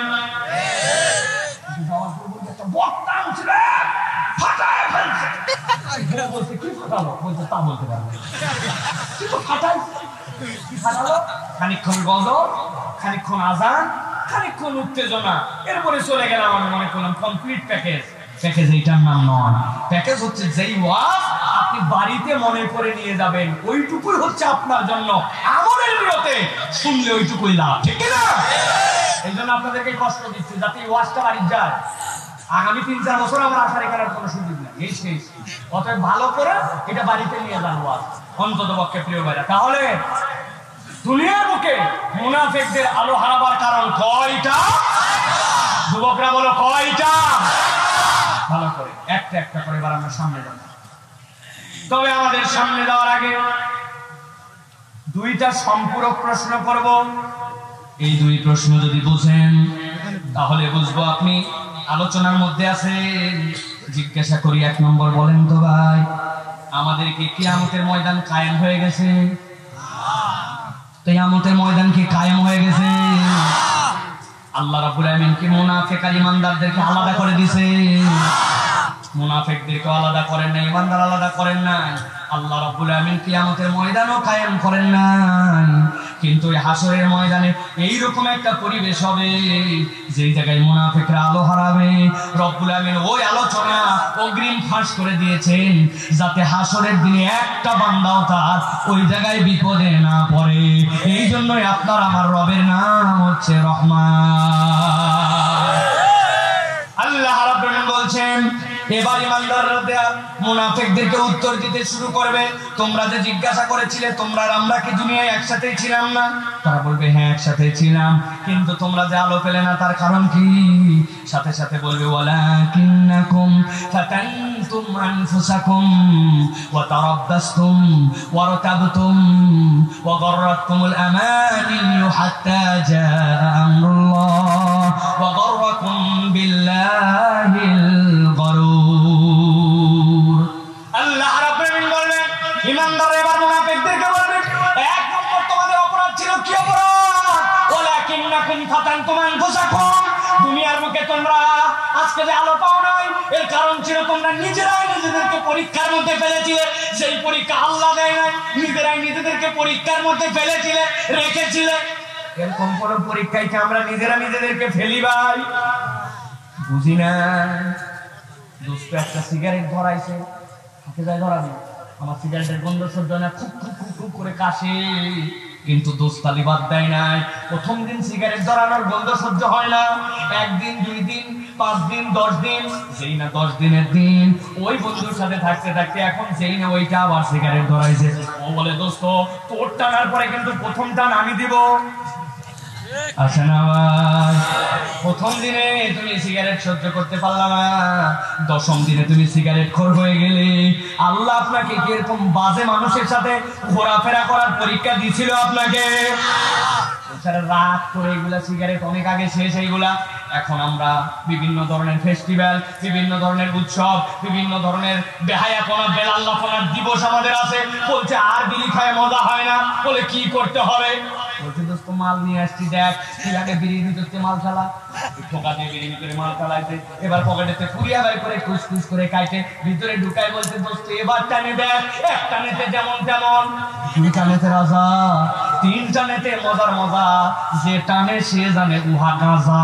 খানিক্ষণ গজল, খানিক্ষণ আজান, খানিক্ষণ উত্তেজনা, এরপরে চলে গেলাম। আমি মনে করলাম কমপ্লিট প্যাকেজ। প্যাকেজ এইটার নাম নয়। প্যাকেজ হচ্ছে যেই ওয়াজ আপনি বাড়িতে মনে করে নিয়ে যাবেন, ওইটুকুই হচ্ছে আপনার জন্য আমলের নিয়তে শুনলে ওইটুকুই লাভ, ঠিক না? এই জন্য আপনাদেরকে কষ্ট দিচ্ছি যাতে এই ওয়াজটা বাড়ি যায়। আগামী 3-4 বছর আমার আশা রেখার কোনো সুযোগ নেই, এই শেষ। অতএব ভালো করে এটা বাড়িতে নিয়ে যান ওয়াজ, অন্তত পক্ষে প্রিয় ভাইরা। তাহলে দুনিয়ার বুকে মুনাফিকদের আলো হারাবার কারণ কয়টা? যুবকরা বলো কয়টা? ভালো করে একটা একটা করে এবার আমরা সামনে যাব। তবে আমাদের সামনে যাওয়ার আগে দুইটা সম্পূরক প্রশ্ন করব। এই দুই প্রশ্ন যদি বুঝেন তাহলে বুঝবো আপনি আলোচনার মধ্যে আছেন। জিজ্ঞাসা করি, এক নম্বর বলেন তো ভাই, আমাদের কি কিয়ামতের ময়দান কায়েম হয়ে গেছে? কিয়ামতের ময়দান কি কায়েম হয়ে গেছে? আল্লাহ রাব্বুল আলামিন কি মুনাফিক আর ঈমানদারদেরকে আলাদা করে দিয়েছে? মুনাফিকদেরকে আলাদা করেন না, ঈমানদার আলাদা করেন না। আল্লাহ রাব্বুল আলামিন কিয়ামতের ময়দানও কায়েম করেন নাই। কিন্তু এই হাসরের ময়দানে এইরকম একটা পরিবেশ হবে যেই জায়গায় মুনাফিকরা আলো হারাবে। রব্বুল আলামিন ওই আলোচনা অগ্রিম ফাঁস করে দিয়েছেন যাতে হাসরের দিনে একটা বান্দাও তার ওই জায়গায় বিপদে না পড়ে। এই জন্যই আপনার আমার রবের নাম হচ্ছে রহমান। আল্লাহ রাব্বুল আলামিন বলছেন, এবার ঈমানদাররা মুনাফিকদেরকে উত্তর দিতে শুরু করবে, তোমরা যে জিজ্ঞাসা করেছিলে তোমরা আমরা কি দুনিয়ায় একসাথেই ছিলাম না? তারা বলবে হ্যাঁ একসাথেই ছিলাম, কিন্তু তোমরা যে আলো পেলে না তার কারণ কি? সাথে সাথে বলবে ওয়ালাকিন্নাকুম ফাতানতুম আনফুসাকুম ওয়া তারাব্বাসতুম ওয়া রাতাবতুম ওয়া গাররাতকুমুল আমানিয়্যু হাত্তা জাআ আমরুল্লাহ ওয়া গাররাকুম বিল্লাহিল গরুর। আল্লাহ রাব্বুল আলামিন বললেন, ঈমানদাররা এবার মুনাফিকদেরকে বলবে, এক নম্বর তোমাদের অপরাধ ছিল কি অপরাধ? ওয়ালাকিন্নাকুম ফাতানতুম আনফুসাকুম, দুনিয়ার মুখে তোমরা আজকে যে আলো পাও নাই এর কারণ ছিল তোমরা নিজেরাই নিজেদেরকে পরীক্ষার মধ্যে ফেলেছিলে। সেই পরীক্ষা আল্লাহ দেয় নাই, নিজেরাই নিজেদেরকে পরীক্ষার মধ্যে ফেলেছিলে, রেখেছিলে। এরকম কোন পরীক্ষায় কি আমরা নিজেরা নিজেদেরকে ফেলি ভাই? বুঝি না। দোস্ত একটা সিগারেট ধরাইছে, হাতে যায় ধরাবে, আমার সিগারেটের গন্ধ সহ্য না, খুব খুব খুব খুব করে কাশে, কিন্তু দোস্তালি বাদ দেয় নাই। প্রথম দিন সিগারেট ধরানোর গন্ধ সহ্য হয় না, একদিন, 2 দিন, 5 দিন, 10 দিন, যেই না 10 দিনের দিন ওই বন্ধুর সাথে থাকতে থাকতে এখন যেই না ওইটা আবার সিগারেট ধরাইছে, ও বলে দোস্ত তোর টানার পরে কিন্তু প্রথম টান আমি দিব। আচ্ছা না ভাই, প্রথম দিনে তুমি সিগারেট সহ্য করতে পারলা না, 10ম দিনে তুমি সিগারেট খোর হয়ে গেলে। আল্লাহ আপনাকে কি এরকম বাজে মানুষের সাথে ঘোরাফেরা করার পরীক্ষা দিয়েছিল আপনাকে? রাত করে এগুলা সিগারেট অনেক আগে শেষ। এইগুলা এখন আমরা বিভিন্ন ধরনের ফেস্টিভ্যাল, বিভিন্ন ধরনের উৎসব, বিভিন্ন ধরনের বেহায়াপনা, বেলাল্লাপনার দিবস আমাদের আছে। বলছে আর বিড়ি খায় মজা হয় না, বলে কি করতে হবে? বলছে দোস্ত মাল নিয়ে আসছি, দেখ আগে বিড়ির ভিতরে মাল চালা, ঠোকা দিয়ে বিড়ির ভিতরে মাল চালাইছে, এবার পকেটেতে পুরিয়া বাই করে কুচকুচ করে কাইটে ভিতরে ঢুকায়, বলছে দোস্ত এবার টানে দেখ, এক টানেতে যেমন তেমন, 2 টানেতে রাজা, 3 টানেতে মজার মজা, যে টানে সে জানে উহা গাঁজা।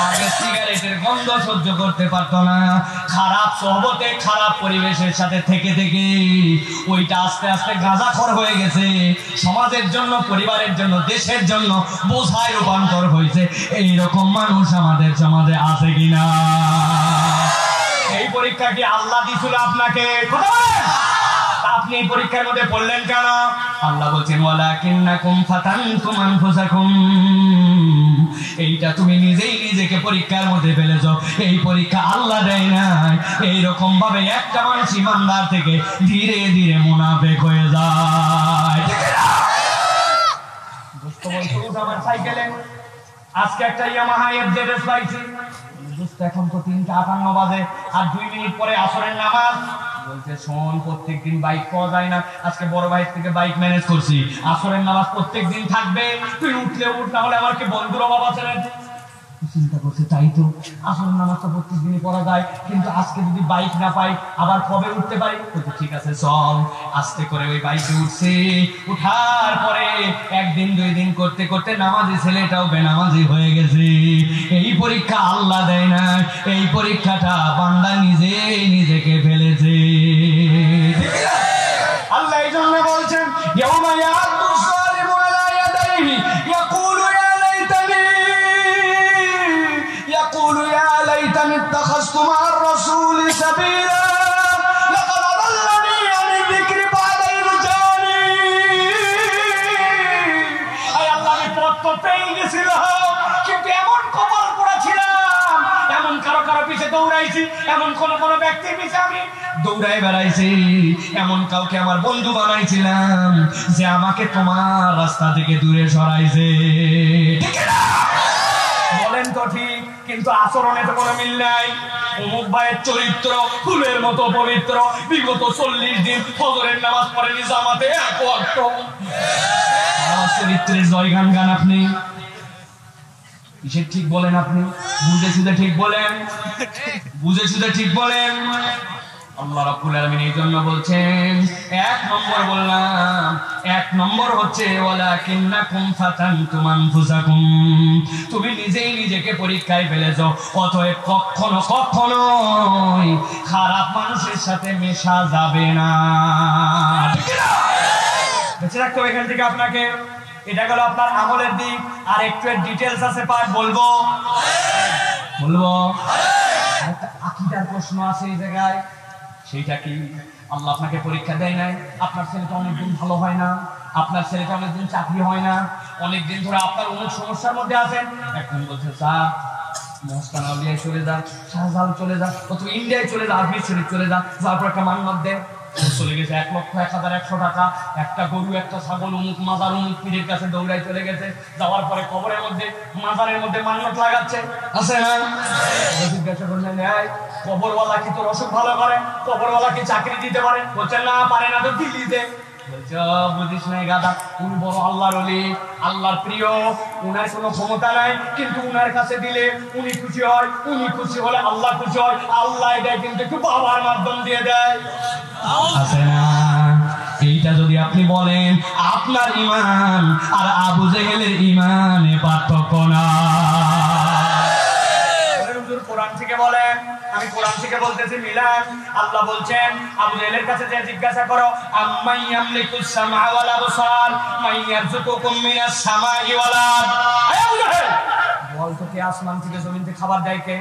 আগে সিগারেটের গন্ধ সহ্য করতে পারতো না, খারাপ সোহবতে খারাপ পরিবেশের সাথে থেকে থেকে ওইটা আস্তে আস্তে গাঁজাখোর হয়ে গেছে, সমাজের জন্য, পরিবারের জন্য, দেশের জন্য বোঝায় রূপান্তর হয়েছে। এইরকম মানুষ আমাদের সমাজে আছে কিনা? এই পরীক্ষা কি আল্লাহ দিছিল আপনাকে? আপনি এই পরীক্ষার মধ্যে পড়লেন কেন? আল্লাহ বলছেন ওয়ালাকিন্নাকুম ফাতানতুম আনফুসাকুম, এইটা তুমি নিজেই নিজেকে পরীক্ষার মধ্যে ফেলেছো, এই পরীক্ষা আল্লাহ দেয় নাই। এইরকম ভাবে একটা মানুষ ঈমানদার থেকে ধীরে ধীরে মুনাফিক হয়ে যায়। দোস্ত বলতো আমার সাইকেলে আজকে একটা ইয়ামাহা এফজেডএস পাইছি, দোস্ত এখন তো 3:58 বাজে আর 2 মিনিট পরে আসরের নামাজ। বলছে শোন, প্রত্যেকদিন বাইক পাওয়া যায় না, আজকে বড় ভাই থেকে বাইক ম্যানেজ করছি, আসরের নামাজ প্রত্যেকদিন থাকবে, তুই উঠলে উঠ, না হলে আমার কি বন্ধুর অভাব আছে না? চিন্তা করছে তাই তো, আসরের নামাজটা প্রত্যেকদিনই পড়া যায়, কিন্তু আজকে যদি বাইক না পাই আবার কবে উঠতে পারি? ঠিক আছে চল। আস্তে করে ওই বাইকে উঠছে, উঠার পরে 1 দিন 2 দিন করতে করতে নামাজি ছেলেটাও বেনামাজি হয়ে গেছে। এই পরীক্ষা আল্লাহ দেয় না, এই পরীক্ষাটা বান্দা নিজেই নিজেকে ফেলেছে। আল্লাহ এই জন্য বলছেন ইয়াউমা ইয়াদু যালিমু আলা ইয়াদাইহি ইয়াকুলু ইয়া লাইতানি, ইয়াকুলু ইয়া লাইতানি ইত্তাখাযতু মা'আর রাসূলি সাবিলা, লাকাদ আদাল্লানি আনি যিকরি বা'দা ইয জানি। আয় আল্লাহ, আমি পথ তো পেয়ে গেছিলাম, কিন্তু এমন কপাল পোড়া ছিলাম, এমন কারো কারো পিছে দৌড়াইছি, এমন কোন কোন ব্যক্তির পিছে আমি দৌড়াই বেড়াইছি, এমন কাউকে আমার বন্ধু বানাইছিলাম যে আমাকে তোমার রাস্তা থেকে দূরে সরাইছে। ঠিক না? বলেন তো ঠিক, কিন্তু আচরণে তো কোনো মিল নাই। অমুক ভাইয়ের চরিত্র ফুলের মতো পবিত্র, বিগত 40 দিন ফজরের নামাজ পড়েনি জামাতে এক ওয়াক্ত। চরিত্রের জয়গান গান আপনি কিসের ঠিক বলেন? আপনি বুঝে শুধু ঠিক বলেন, বুঝে শুধু ঠিক বলেন। আল্লাহ রাব্বুল আলামিন এই জন্য বলছেন, এক নম্বর বললাম, এক নম্বর হচ্ছে ওয়ালাকিন্নাকুম ফাতানতুম আনফুসাকুম, তুমি নিজেই নিজেকে পরীক্ষায় ফেলেছো, অতএব কখনো কখনোই খারাপ মানুষের সাথে মেশা যাবে না। বেঁচে রাখতে হবে এখান থেকে আপনাকে। এটা গেল আপনার আমলের দিক। আর একটু ডিটেলস আছে, পাঠ বলবো বলবো একটা আকীদার প্রশ্ন আছে এই জায়গায়। সেইটা কি? আল্লাহ আপনাকে পরীক্ষা দেয় নাই, আপনার ছেলেটা অনেকদিন ভালো হয় না, আপনার ছেলেটা অনেকদিন চাকরি হয় না, অনেকদিন ধরে আপনার অনেক সমস্যার মধ্যে আছেন। এখন বলছে স্যার মহস্তান আউলিয়ায় চলে যা, শাহজাল চলে যা, অথবা ইন্ডিয়ায় চলে যা, আজমির শরীফ চলে যা, তারপর একটা মান্নাত দে। চলে গেছে 1,01,100 টাকা, একটা গরু একটা ছাগল অমুক মাজার অমুক পীরের কাছে দৌড়াই চলে গেছে। যাওয়ার পরে কবরের মধ্যে মাজারের মধ্যে মান্নাত লাগাচ্ছে, আছে না? জিজ্ঞাসা করলেন, এই কবরওয়ালা কি তোর অসুখ ভালো করে? কবরওয়ালা কি চাকরি দিতে পারে? বলছেন না পারে না, তো দিল্লিতে। বলছে বুঝিস নাই গাদা, উনি বড় আল্লাহর ওলি, আল্লাহর প্রিয়, উনার কোনো ক্ষমতা নাই, কিন্তু উনার কাছে দিলে উনি খুশি হয়, উনি খুশি হলে আল্লাহ খুশি হয়। আল্লাহ দেয় কিন্তু একটু বাবার মাধ্যম দিয়ে দেয়, আছে না? এইটা যদি আপনি বলেন, আপনার ঈমান আর আবু জেহেলের ঈমানে পার্থক্য না। কোরআন থেকে বলেন, আমি কোরআন থেকে বলতেছি মিলান। আল্লাহ বলছেন আবু জেহেলের কাছে যে জিজ্ঞাসা করো, আম্মান ইয়ামলিকুস সামা ওয়াল আবসার মান ইয়ারযুকুকুম মিনাস সামাই ওয়াল আরদ, আয় আবু জেহেল বল, তোকে আসমান থেকে জমিন থেকে খাবার দেয় কে?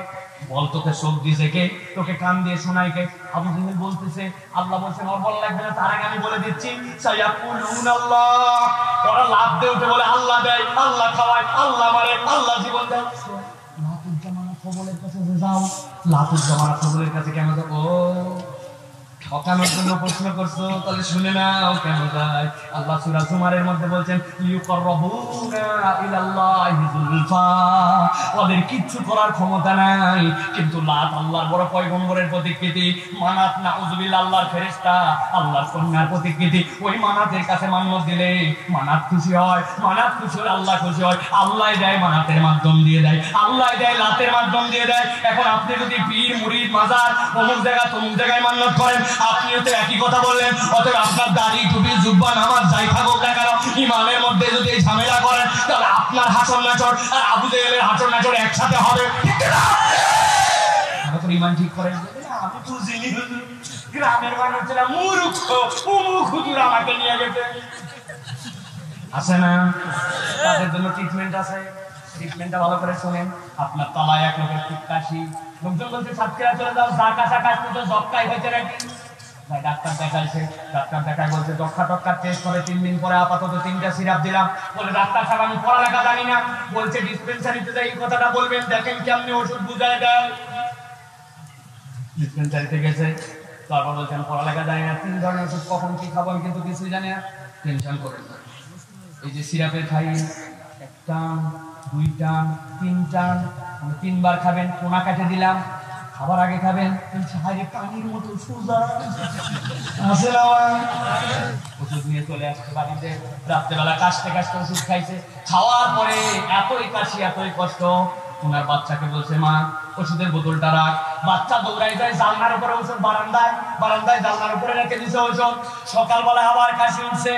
বল, তোকে চোখ দিয়েছে কে? তোকে কান দিয়ে শোনায় কে? আবু জেহেল বলতেছে, আল্লাহ বলছেন ওর বল লাগবে না, তার আগে আমি বলে দিচ্ছি, সায়াকুলুনাল্লাহ, ওরা লাভ দিয়ে উঠে বলে আল্লাহ দেয়, আল্লাহ খাওয়ায়, আল্লাহ মারে, আল্লাহ জীবন দেয়। লাতুজ্জামানা কবলের কাছে যাও, লাতুজ্জামানা কবলের কাছে কেন যাও? ও ঠকানোর জন্য প্রশ্ন করছো, তাহলে শুনে নাও কেন যায়। আল্লাহ সূরা জুমারের মধ্যে বলছেন, লিয়ুকাররাবুনা ইলাল্লাহি যুলফা, ওদের কিচ্ছু করার ক্ষমতা নাই, কিন্তু লাত আল্লাহর বড় পয়গম্বরের প্রতিকৃতি, মানাত নাউযুবিল্লাহ আল্লাহর ফেরেশতা, আল্লাহর কন্যার প্রতিকৃতি। ওই মানাতের কাছে মান্নত দিলে মানাত খুশি হয়, মানাত খুশি হলে আল্লাহ খুশি হয়। আল্লাহ দেয় মানাতের মাধ্যম দিয়ে দেয়, আল্লাহ দেয় লাতের মাধ্যম দিয়ে দেয়। এখন আপনি যদি পীর মুরিদ মাজার অমুক জায়গা তমুক জায়গায় মান্নত করেন, আপনিও তো একই কথা বললেন। অতএব আপনার দাড়ি টুপি জুব্বা নামাজ যাই থাকুক না কেন, ইমানের মধ্যে যদি এই ঝামেলা করেন, তাহলে আপনার হাসর নাচর আর আবু জেহেলের হাসর নাচর একসাথে হবে, ঠিক না? আমাদের ইমান ঠিক করেন। আমি বুঝিনি হুজুর, গ্রামের মানুষ ছিলাম মূর্খ, অমুক হুজুর আমাকে নিয়ে গেছে, আছে না? তাদের জন্য ট্রিটমেন্ট আছে, ট্রিটমেন্টটা ভালো করে শুনেন। আপনার তলায় এক লোকের খুব কাশি, লোকজন বলছে সাতক্ষীরা চলে যাও, যা কাশা কাশ তো জবকাই হয়েছে নাকি। ডাক্তার দেখাইছে, ডাক্তার দেখায় বলছে যক্ষা টক্কা টেস্ট করে 3 দিন পরে আপাতত 3টা সিরাপ দিলাম। বলে ডাক্তার সাহেব আমি পড়ালেখা জানি না, বলছে ডিসপেন্সারিতে যাই এই কথাটা বলবেন, দেখেন কেমনি ওষুধ বুঝায় দেয়। ডিসপেন্সারিতে গেছে, তারপর বলছেন পড়ালেখা জানি না, 3 ধরনের ওষুধ কখন কি খাবো আমি কিন্তু কিছুই জানি না। টেনশন করেন না, এই যে সিরাপের খাই 1 টান 2 টান 3 টান, 3 বার খাবেন, কোনা কাটে দিলাম, খাবার আগে খাবেন, পানির মতো সোজা আছে না। ওষুধ নিয়ে চলে আসছে বাড়িতে, রাত্রেবেলা কাশতে কাশতে ওষুধ খাইছে, খাওয়ার পরে এতই কাশি এতই কষ্ট, ওনার বাচ্চাকে বলছে মা ওষুধের বোতলটা রাখ। বাচ্চা দৌড়াই যায় জানলার উপরে ওষুধ, বারান্দায় বারান্দায় জানলার উপরে রেখে দিছে ওষুধ। সকালবেলা আবার কাশি উঠছে,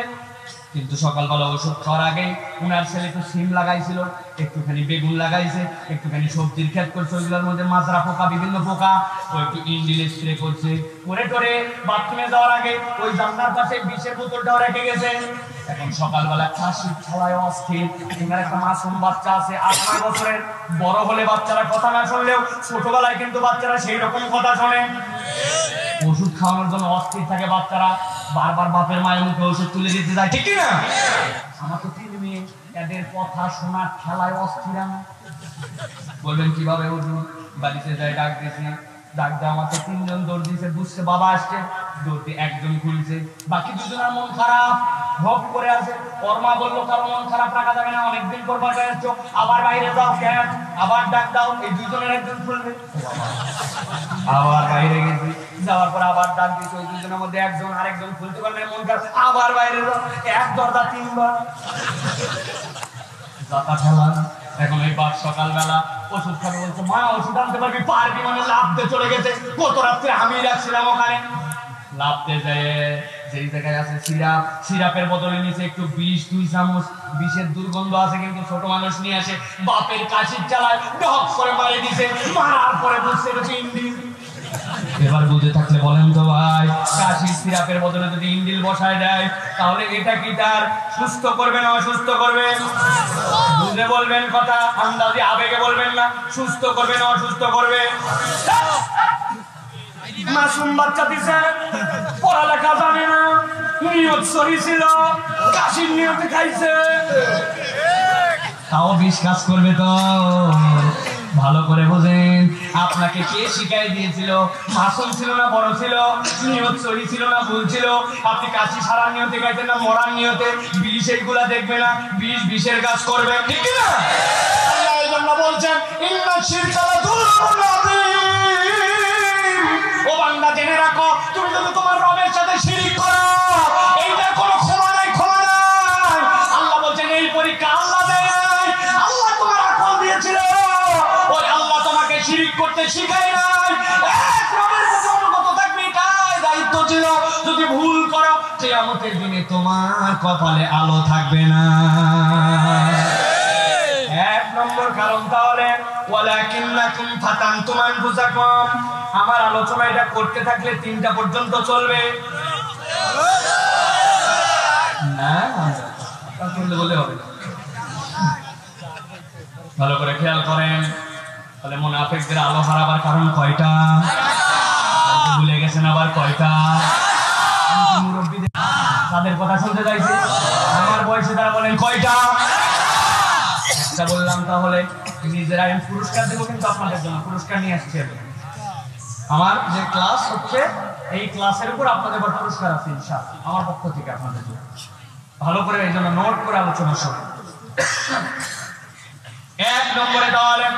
কিন্তু সকালবেলা ওষুধ খাওয়ার আগে উনার ছেলে একটু সিম লাগাইছিল, একটুখানি বেগুন লাগাইছে, একটুখানি সবজির ক্ষেত করছে, ওইগুলোর মধ্যে মাজরা পোকা বিভিন্ন পোকা, ও একটু ইন্ডিল স্প্রে করছে, করে টরে বাথরুমে যাওয়ার আগে ওই জানলার পাশে বিষের বোতলটাও রেখে গেছে। এখন সকালবেলা কাশির ছলায় অস্থির, উনার একটা মাসুম বাচ্চা আছে 8-9 বছরের, বড় হলে বাচ্চারা কথা না শুনলেও ছোটবেলায় কিন্তু বাচ্চারা সেই রকম কথা শোনে। ওষুধ খাওয়ানোর জন্য অস্থির থাকে বাচ্চারা, বারবার বাপের মায়ের মুখে ওষুধ তুলে দিতে যায়, ঠিক না? আমার তো 3 মেয়ে, এদের কথা শোনার খেলায় অস্থির। বলবেন কিভাবে? ওষুধ বাড়িতে যায় ডাক দিয়েছি, ডাক দেওয়া আমাকে তিনজন দৌড় দিয়েছে, বুঝছে বাবা আসছে, দৌড়তে একজন খুলছে, বাকি দুজনের মন খারাপ ভোগ করে আছে। ওর মা বললো কারো মন খারাপ রাখা যাবে না, অনেকদিন পর বাসায় আসছো, আবার বাইরে যাও কেন, আবার ডাক দাও, এই দুজনের একজন খুলবে। আবার বাইরে গেছি, যাওয়ার পর আবার ডাক দিয়েছে, ওই দুজনের মধ্যে একজন আরেকজন খুলতে পারলে মন খারাপ, আবার বাইরে যাও, এক দরজা তিনবার যাতা খেলা। এখন এই বাপ সকালবেলা ওষুধ খাবে বলছে, মা ওষুধ আনতে পারবি? পারবি মানে লাভতে চলে গেছে, কত রাত্রে আমি রাখছিলাম ওখানে, লাভতে যায় যেই জায়গায় আছে সিরাপ, সিরাপের বদলে নিচে একটু বিষ, 2 চামচ, বিষের দুর্গন্ধ আছে, কিন্তু ছোট মানুষ নিয়ে আসে, বাপের কাশির চালায় ডক করে মারে দিছে, মারার পরে বুঝছে ইন্ডিল। এবার বুঝে থাকলে বলেন তো ভাই, কাশির সিরাপের বদলে যদি ইন্ডিল বসায় দেয় তাহলে এটা কি তার সুস্থ করবে না অসুস্থ করবে? বুঝে বলবেন কথা, আন্দাজে আবেগে বলবেন না। সুস্থ করবে না অসুস্থ করবে? মাসুম বাচ্চা দিছে, পড়ালেখা জানে না, নিয়ত সহি ছিল, কাশির নিয়তে খাইছে, তাও বিষ কাজ করবে তো? ভালো করে বোঝেন, আপনাকে কে শিখাই দিয়েছিল? মাসুম ছিল না বড় ছিল? নিয়ত সহি ছিল না ভুল ছিল? আপনি কাশি সারার নিয়তে খাইছেন না মরার নিয়তে? বিষ এইগুলা দেখবে না, বিষ বিষের কাজ করবে, ঠিক না? আল্লাহ এই জন্য বলছেন, ইন্না শিরকা লাযুলমুন আযীম। ও বান্দা জেনে রাখো, তুমি যদি তোমার রবের সাথে শিরিক করো, এইটার কোনো ক্ষমা নাই, ক্ষমা নাই। আল্লাহ বলছেন এই পরীক্ষা আল্লাহ দেয় নাই, আল্লাহ তোমার আকল দিয়েছিল, ওই আল্লাহ তোমাকে শিরিক করতে শিখায় নাই। এক রবের প্রতি অনুগত থাকবে, এটাই দায়িত্ব ছিল। যদি ভুল করো, কিয়ামতের দিনে তোমার কপালে আলো থাকবে না। এক নম্বর কারণ তাহলে ওয়ালাকিন্নাকুম ফাতানতুম আনফুসাকুম। আমার আলোচনা এটা করতে থাকলে 3টা পর্যন্ত চলবে না, তাহলে বলে হবে না। ভালো করে খেয়াল করেন, তাহলে মুনাফিকদের আলো হারাবার কারণ কয়টা? ভুলে গেছেন আবার কয়টা? মুরব্বীদের তাদের কথা শুনতে চাইছি, আমার বয়সে তারা বলেন কয়টা? একটা বললাম। তাহলে নিজেরা আমি পুরস্কার দেবো, কিন্তু আপনাদের জন্য পুরস্কার নিয়ে আসছি। আমার যে ক্লাস হচ্ছে, এই ক্লাসের উপর আপনাদের পুরস্কার আছে ইনশাআল্লাহ আমার পক্ষ থেকে আপনাদের জন্য। ভালো করে এই জন্য নোট করে আলোচনা শুনুন। 1 নম্বরে তাহলে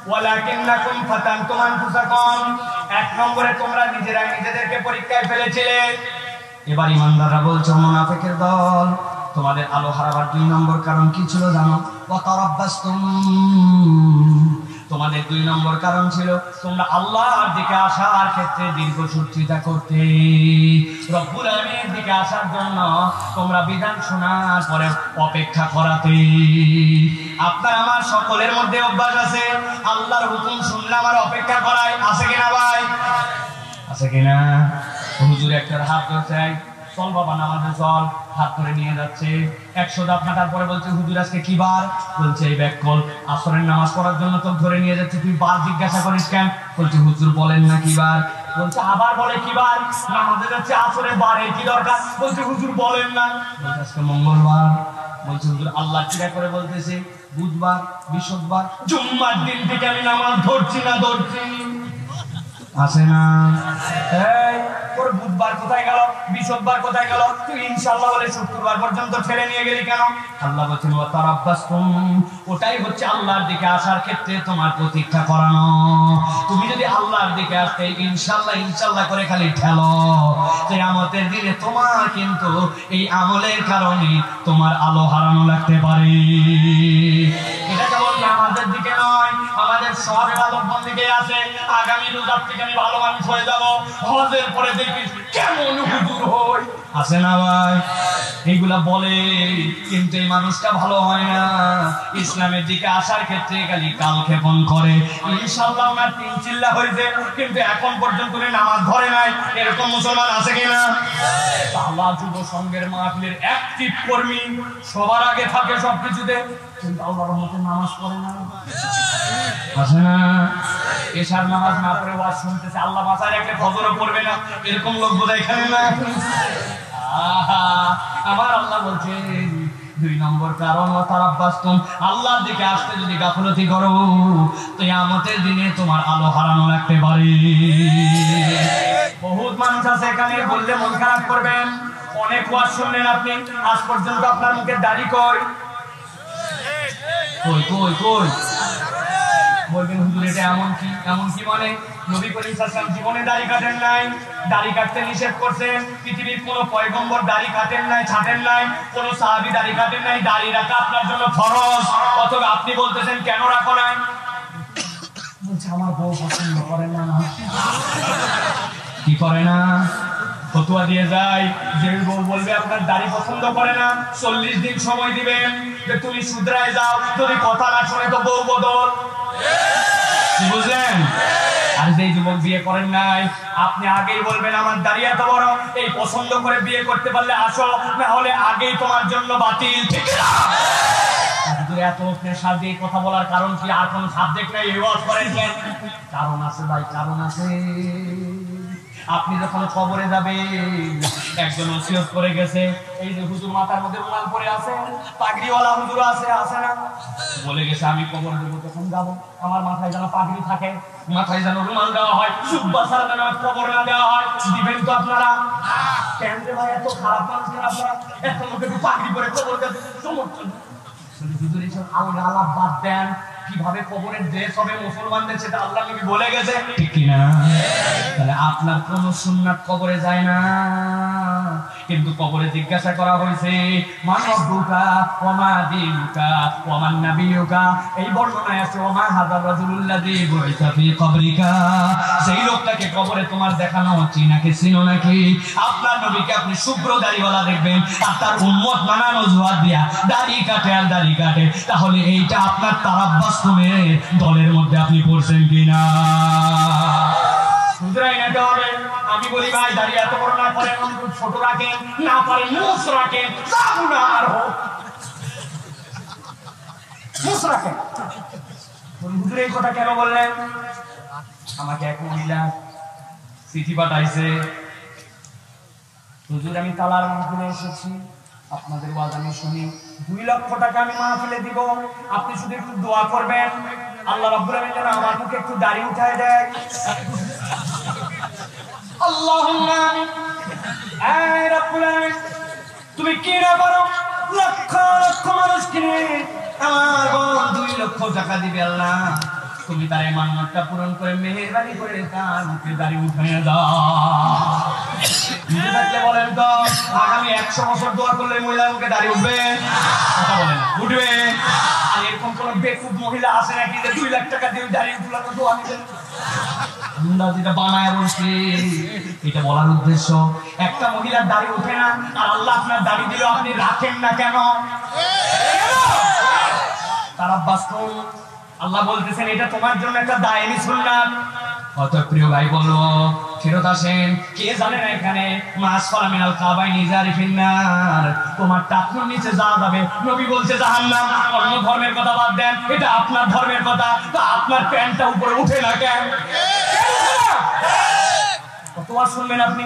ওয়ালাকিন্নাকুম ফাতানতুম আনফুসাকুম, 1 নম্বরে তোমরা নিজেরা নিজেদেরকে পরীক্ষায় ফেলেছিলে। এবার ইমানদাররা বলছে, মুনাফিকের দল, তোমাদের আলো হারাবার 2 নম্বর কারণ কি ছিল জানো? ওয়াতারাব্বাসতুম, তোমাদের 2 নম্বর কারণ ছিল তোমরা আল্লাহর দিকে আসার ক্ষেত্রে দীর্ঘসূত্রিতা করতে। রব্বুল আলামিনের দিকে আসার জন্য তোমরা বিধান শোনার পরে অপেক্ষা করাতে। আপনার আমার সকলের মধ্যে অভ্যাস আছে, আল্লাহর হুকুম শুনলে আমার অপেক্ষা করায়, আছে কিনা ভাই? আছে কিনা? হুজুর একটা হাত ধরছে, চল বাবা নামাজে চল, হাত ধরে নিয়ে যাচ্ছে। 100 ধাপ হাঁটার পরে বলছে, হুজুর আজকে কি বার? বলছে এই ব্যাক কল, আসরের নামাজ পড়ার জন্য তো ধরে নিয়ে যাচ্ছে, তুই বার জিজ্ঞাসা করিস কেন? বলছে হুজুর বলেন না কি বার। বলছে আবার বলে কি বার? নামাজে যাচ্ছে আসরের বারে কি দরকার? বলছে হুজুর বলেন না। বলছে আজকে মঙ্গলবার। বলছে হুজুর আল্লাহ কিরা করে বলতেছে বুধবার, বৃহস্পতিবার, জুম্মার দিন থেকে আমি নামাজ ধরছি না ধরছি। আছে না? এই তোর বুধবার কোথায় গেল, বৃহস্পতিবার কোথায় গেল? তুই ইনশাআল্লাহ বলে শুক্রবার পর্যন্ত ঠেলে নিয়ে গেলি কেন? আল্লাহ বলেছেন ওয়াতারাব্বাসতুম, ওটাই হচ্ছে আল্লাহর দিকে আসার ক্ষেত্রে তোমার প্রতীক্ষা করানো। তুমি যদি আল্লাহর দিকে আসতে ইনশাআল্লাহ ইনশাআল্লাহ করে খালি ঠেলো, কিয়ামতের দিনে তোমার কিন্তু এই আমলের কারণে তোমার আলো হারানো লাগতে পারে। এটা কেবল আমাদের দিকে নয়, আমাদের সব ইবাদত দিকে আছে। আগামী রোজার থেকে আমি ভালো মানুষ হয়ে যাব, হজের পরে দেখি কেমন হুজুর হই, আছে না ভাই? এইগুলা বলে, কিন্তু এই মানুষটা ভালো হয় না। ইসলামের দিকে আসার ক্ষেত্রে খালি কালক্ষেপণ করে। ইনশাআল্লাহ আমার 3 চিল্লা হয়েছে, কিন্তু এখন পর্যন্ত নামাজ ধরে নাই, এরকম মুসলমান আছে কিনা? আল্লাহ যুব সংঘের মাহফিলের অ্যাক্টিভ কর্মী, সবার আগে থাকে সবকিছুতে, কিন্তু আল্লাহর রহমতে নামাজ পড়ে না, আছে না? এশার নামাজ না পড়ে ওয়াজ শুনতেছে, আল্লাহ বাঁচায় রাখলে ফজরও পড়বে না, এরকম লোক বোধহয় এখানে না। আমার আল্লাহ বলছেন দুই নম্বর কারণ ওয়াতারাব্বাসতুম, আল্লাহর দিকে আসতে যদি গাফলতি করো কিয়ামতের দিনে তোমার আলো হারানো লাগতে পারে। বহুত মানুষ আছে এখানে, বললে মন খারাপ করবেন। অনেক ওয়াজ শুনলেন আপনি, আজ পর্যন্ত আপনার মুখে দাড়ি কই কই কই কই? বলবেন হুজুর এটা এমন কি মানে? নবী করিম সাল্লাল্লাহু আলাইহি ওয়াসাল্লাম জীবনে দাড়ি কাটেন নাই, দাড়ি কাটতে নিষেধ করছেন। পৃথিবীর কোনো পয়গম্বর দাড়ি কাটেন নাই, ছাটেন নাই, কোনো সাহাবী দাড়ি কাটেন নাই। দাড়ি রাখা আপনার জন্য ফরজ, অথবা আপনি বলতেছেন কেন রাখো না? বলছে আমার বউ পছন্দ করে না। কি করে না? ফতোয়া দিয়ে যায়, যে বউ বলবে আপনার দাড়ি পছন্দ করে না 40 দিন সময় দিবেন যে তুমি শুধরায় যাও, যদি কথা না শুনে তো বউ বদল। বুঝলেন? আর যেই যুবক বিয়ে করেন নাই, আপনি আগেই বলবেন আমার দাড়ি এত বড়, এই পছন্দ করে বিয়ে করতে পারলে আসো, না হলে আগেই তোমার জন্য বাতিল। ঠিক না? এত প্রেশার দিয়ে কথা বলার কারণ কি? আর কোন সাবজেক্ট নাই, ওয়াজ করেন কেন? কারণ আছে ভাই, কারণ আছে। আপনি যখন কবরে যাবেন, একজন ওসিয়ত করে গেছে, এই যে হুজুর মাথার মধ্যে রুমাল পরে আছে, পাগড়িওয়ালা হুজুর আছে না? বলে গেছে আমি কবর দেবো যখন যাবো, আমার মাথায় যেন পাগড়ি থাকে, মাথায় যেন রুমাল দেওয়া হয়, জুব্বা ছাড়া যেন কবর না দেওয়া হয়। দিবেন তো আপনারা? কেন রে ভাই এত খারাপ মানুষ কেন আপনারা? এত লোক একটু পাগড়ি পরে কবর দেবে, সমর্থন হুজুর এইসব আলাপ বাদ দেন। কিভাবে কবরের ড্রেস হবে মুসলমানদের সেটা আল্লাহ নবী বলে গেছে, ঠিক কি না? তাহলে আপনার কোন সুন্নাত কবরে যায় না, কিন্তু কবরে জিজ্ঞাসা করা হয়েছে মান রব্বুকা ওয়া মা দীনুকা ওয়া মান নাবিয়ুকা। এই বর্ণনায় আছে ওয়া মা হাযার রাজুলুল্লাযী বুইসা ফি কবরিকা। সেই লোকটাকে কবরে তোমার দেখানো হচ্ছে নাকি চিনো নাকি? আপনার নবীকে আপনি শুভ্র দাড়িওয়ালা দেখবেন, আর তার উম্মত নানান অজুহাত দিয়া দাড়ি কাটে আর দাড়ি কাটে। তাহলে এইটা আপনার তারাব্বাস দলের মধ্যে আপনি পড়ছেন কিনা? আমি বলি ভাই দাড়ি এত বড় না করেন, ছোট রাখেন, না পারেন মুছ রাখেন, মুছ রাখেন। হুজুর এই কথা কেন বললেন? আমাকে এক মহিলা চিঠি পাঠাইছে, হুজুর আমি তালার মাহফিলে এসেছি, আপনাদের ওয়াজ আমি শুনি, 2 লক্ষ টাকা আমি মাহফিলে দিব, আপনি শুধু একটু দোয়া করবেন আল্লাহ রাব্বুল আলামিন যেন আমার মুখে একটু দাড়ি উঠায় দেয়। আল্লাহুম্মা আমিন। এই রাব্বুল আলামিন তুমি কি না পারো, লক্ষ লক্ষ মানুষ কিনে আমার বোন 2 লক্ষ টাকা দিবে আল্লাহ, তুমি তার এই মান্নাতটা পূরণ করে মেহেরবানি করে তার মুখে দাড়ি উঠায় দাও। বলেন তো আগামী 100 বছর দোয়া করলে মহিলার মুখে দাড়ি উঠবে? কথা বলেন, উঠবে? আর এরকম কোন বেকুব মহিলা আছে নাকি যে 2 লাখ টাকা দিয়ে দাড়ি উঠলানো দোয়া নিবেন? যেটা বানায় বলছি, এটা বলার উদ্দেশ্য একটা মহিলার দাড়ি উঠে না, আর আল্লাহ আপনার দাড়ি দিল, আপনি রাখেন না কেন? তারাব্বাসতুম, আল্লাহ বলতেছেন এটা তোমার জন্য একটা দায়নি সুন্নাত। অত প্রিয় ভাই বলো, ফেরত আসেন। কে জানে না এখানে মাসফালা মিনাল কাবাইনি জারিফিন নার, তোমার টাকনুর নিচে যাওয়া যাবে, নবী বলছে জাহান্নাম। অন্য ধর্মের কথা বাদ দেন, এটা আপনার ধর্মের কথা, তো আপনার প্যান্টটা উপরে উঠে না কেন? কতবার শুনবেন আপনি?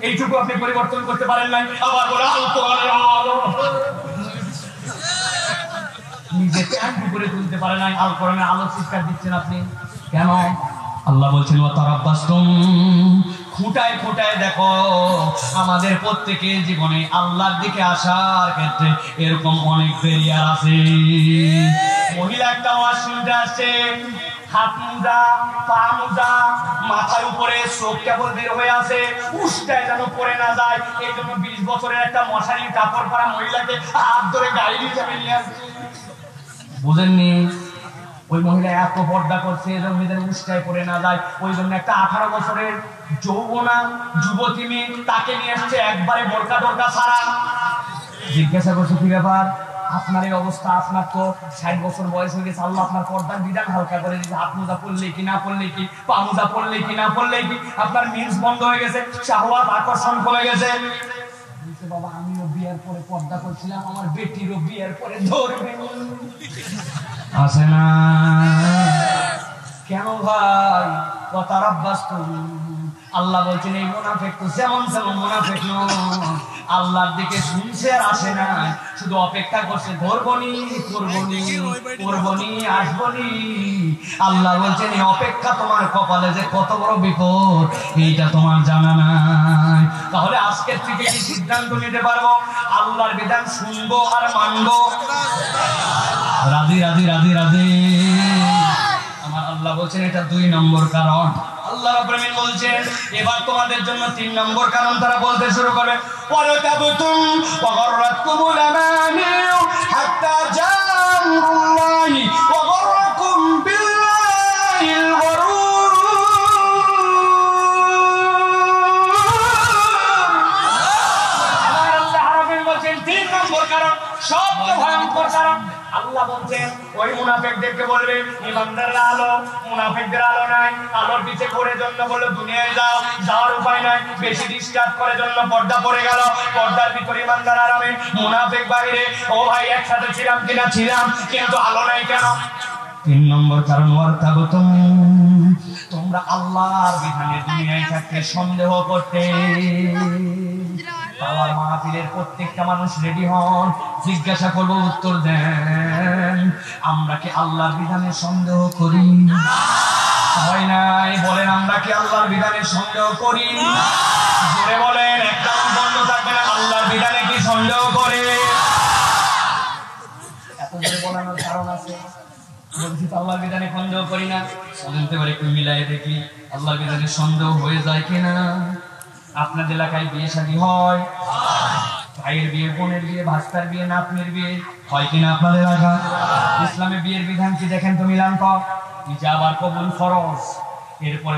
এইটুকু আপনি পরিবর্তন করতে পারেন নাই। আবার বলে নিজে প্যান্ট উপরে তুলতে পারে নাই, আল কোরআনে আলো শিক্ষা দিচ্ছেন আপনি কেন? আল্লাহ বলছেন ওয়াতারাব্বাসতুম, খুঁটায় খুঁটায় দেখো আমাদের প্রত্যেকের জীবনে আল্লাহর দিকে আসার ক্ষেত্রে এরকম অনেক ব্যারিয়ার আছে। মহিলা একটা ওয়াজ শুনতে আসছে, হাত মোজা, পা মোজা, মাথার উপরে চোখ কেবল বের হয়ে আছে, উষ্টায় যেন পড়ে না যায়, এই জন্য 20 বছরের একটা মশারির কাপড় পরা মহিলাকে হাত ধরে গাড়ি হিসেবে নিয়ে আসছে। বুঝেননি? ওই মহিলা এত পর্দা করছে যেন নিজের উষ্টায় পড়ে না যায়, ওই জন্য একটা 18 বছরের যৌবনা যুবতী মেয়ে তাকে নিয়ে আসছে একবারে বোরকা টোরকা ছাড়া। জিজ্ঞাসা করছে কি ব্যাপার, আপনার এই অবস্থা, আপনার তো 60 বছর বয়স হয়ে গেছে, আল্লাহ আপনার পর্দার বিধান হালকা করে দিয়েছে, হাত মোজা পড়লে কি না পড়লে কি, পা মোজা পড়লে কি না পড়লে কি, আপনার মিন্স বন্ধ হয়ে গেছে, শাহওয়াত আকর্ষণ কমে গেছে। বাবা আমিও বিয়ের পরে পর্দা করছিলাম, আমার বেটিরও বিয়ের পরে ধরবে আসে না কেন ভাই? ওয়াতারাব্বাসতুম, আল্লাহ বলছেন এই মুনাফিক তো যেমন যেমন মুনাফিক নয়, আল্লাহর দিকে শুনছে আর আসে না, শুধু অপেক্ষা করছে ধরবনি করবনি করবনি আসবনি। আল্লাহ বলছেন এই অপেক্ষা তোমার কপালে যে কত বড় বিপদ এইটা তোমার জানা নাই। তাহলে আজকের থেকে কি সিদ্ধান্ত নিতে পারবো আল্লাহর বিধান শুনবো আর মানবো? রাজি রাজি রাজি রাজি। আমার আল্লাহ বলছেন এটা 2 নম্বর কারণ। আল্লাহ রাব্বুল আলামিন বলছেন এবার তোমাদের জন্য 3 নম্বর কারণ তারা বলতে শুরু করবে, ওয়ালাতাবতুম ওয়া গাররাতকুমুল আমানিউ হাত্তা জাআল্লাহি ওয়া গাররাকুম বিল্লাহিল গরুর। আমার আল্লাহ রাব্বুল বলছেন 3 নম্বর কারণ, সবচেয়ে ভয়ঙ্কর কারণ। আল্লাহ বলছেন ওই মুনাফিকদেরকে বলবে ইমানদাররা আলো, মুনাফিকদের আলো নাই, আলোর পিছে ঘুরে জন্য বলে দুনিয়ায় যাও, যাওয়ার উপায় নাই, বেশি ডিস্টার্ব করে জন্য পর্দা পড়ে গেল, পর্দার ভিতরে ইমানদার আরামে, মুনাফিক বাইরে। ও ভাই একসাথে ছিলাম কিনা ছিলাম, কিন্তু আলো নাই কেন? 3 নম্বর কারণ, ওয়ারতাবতুম, তোমরা আল্লাহর বিধানে দুনিয়ায় থাকতে সন্দেহ করতে। আল্লাহর মাহফিলের প্রত্যেকটা মানুষ রেডি হন, জিজ্ঞাসা করবো উত্তর দেন, আমরা কি আল্লাহর বিধানে সন্দেহ করি? হয় নাই বলেন, আমরা কি আল্লাহর বিধানে সন্দেহ করি? জোরে বলেন, একটা বন্ধ থাকবে না। আল্লাহর বিধানে কি সন্দেহ করে? এত জোরে বলানোর কারণ আছে, বলছি তো আল্লাহর বিধানে সন্দেহ করি না। বলতে পারে একটু মিলাই দেখি আল্লাহর বিধানে সন্দেহ হয়ে যায় কিনা। আপনাদের এলাকায় বিয়ে শাদী হয়, ভাইয়ের বিয়ে, বোনের বিয়ে, ভাস্তার বিয়ে, নাতনির বিয়ে হয় কিনা আপনাদের এলাকা? ইসলামে বিয়ের বিধান কি দেখেন তো? মিলান পাও, ইজাবার কবুল ফরজ। এরপরে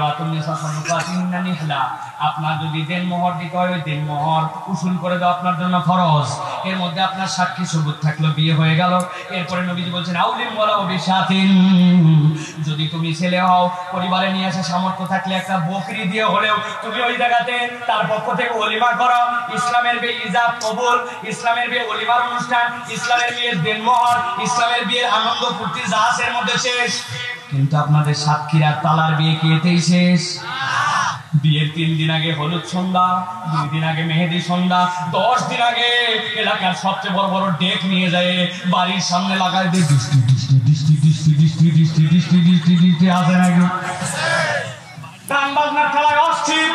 আপনার যদি দেনমোহর দিতে হয়, ওই দেনমোহর উসুল করে দাও আপনার জন্য ফরজ। এর মধ্যে আপনার সাক্ষী সবুত থাকলো, বিয়ে হয়ে গেল। এরপরে নবীজি বলছেন আউলিম ওয়ালাউ বিশাতিন, যদি তুমি ছেলে হও, পরিবারে নিয়ে আসে সামর্থ্য থাকলে একটা বকরি দিয়ে হলেও তুমি ওই জায়গাতে তার পক্ষ থেকে ওলিমা করো। ইসলামের বিয়ে ইজাব কবুল, ইসলামের বিয়ে ওলিমার অনুষ্ঠান, ইসলামের বিয়ের দেনমোহর, ইসলামের বিয়ের আনন্দ ফুর্তি জাহাজের মধ্যে শেষ। কিন্তু আপনাদের সাক্ষীরা তালার বিয়ে কি এতেই শেষ? বিয়ের 3 দিন আগে হলুদ সন্ধ্যা, 2 দিন আগে মেহেদি সন্ধ্যা, 10 দিন আগে এলাকার সবচেয়ে বড় বড় ডেক নিয়ে যায় বাড়ির সামনে লাগায় দিয়ে দৃষ্টি দৃষ্টি দৃষ্টি দৃষ্টি দৃষ্টি দৃষ্টি দৃষ্টি দৃষ্টি দৃষ্টি আসে নাকি? গান বাজনার খেলায় অস্থির।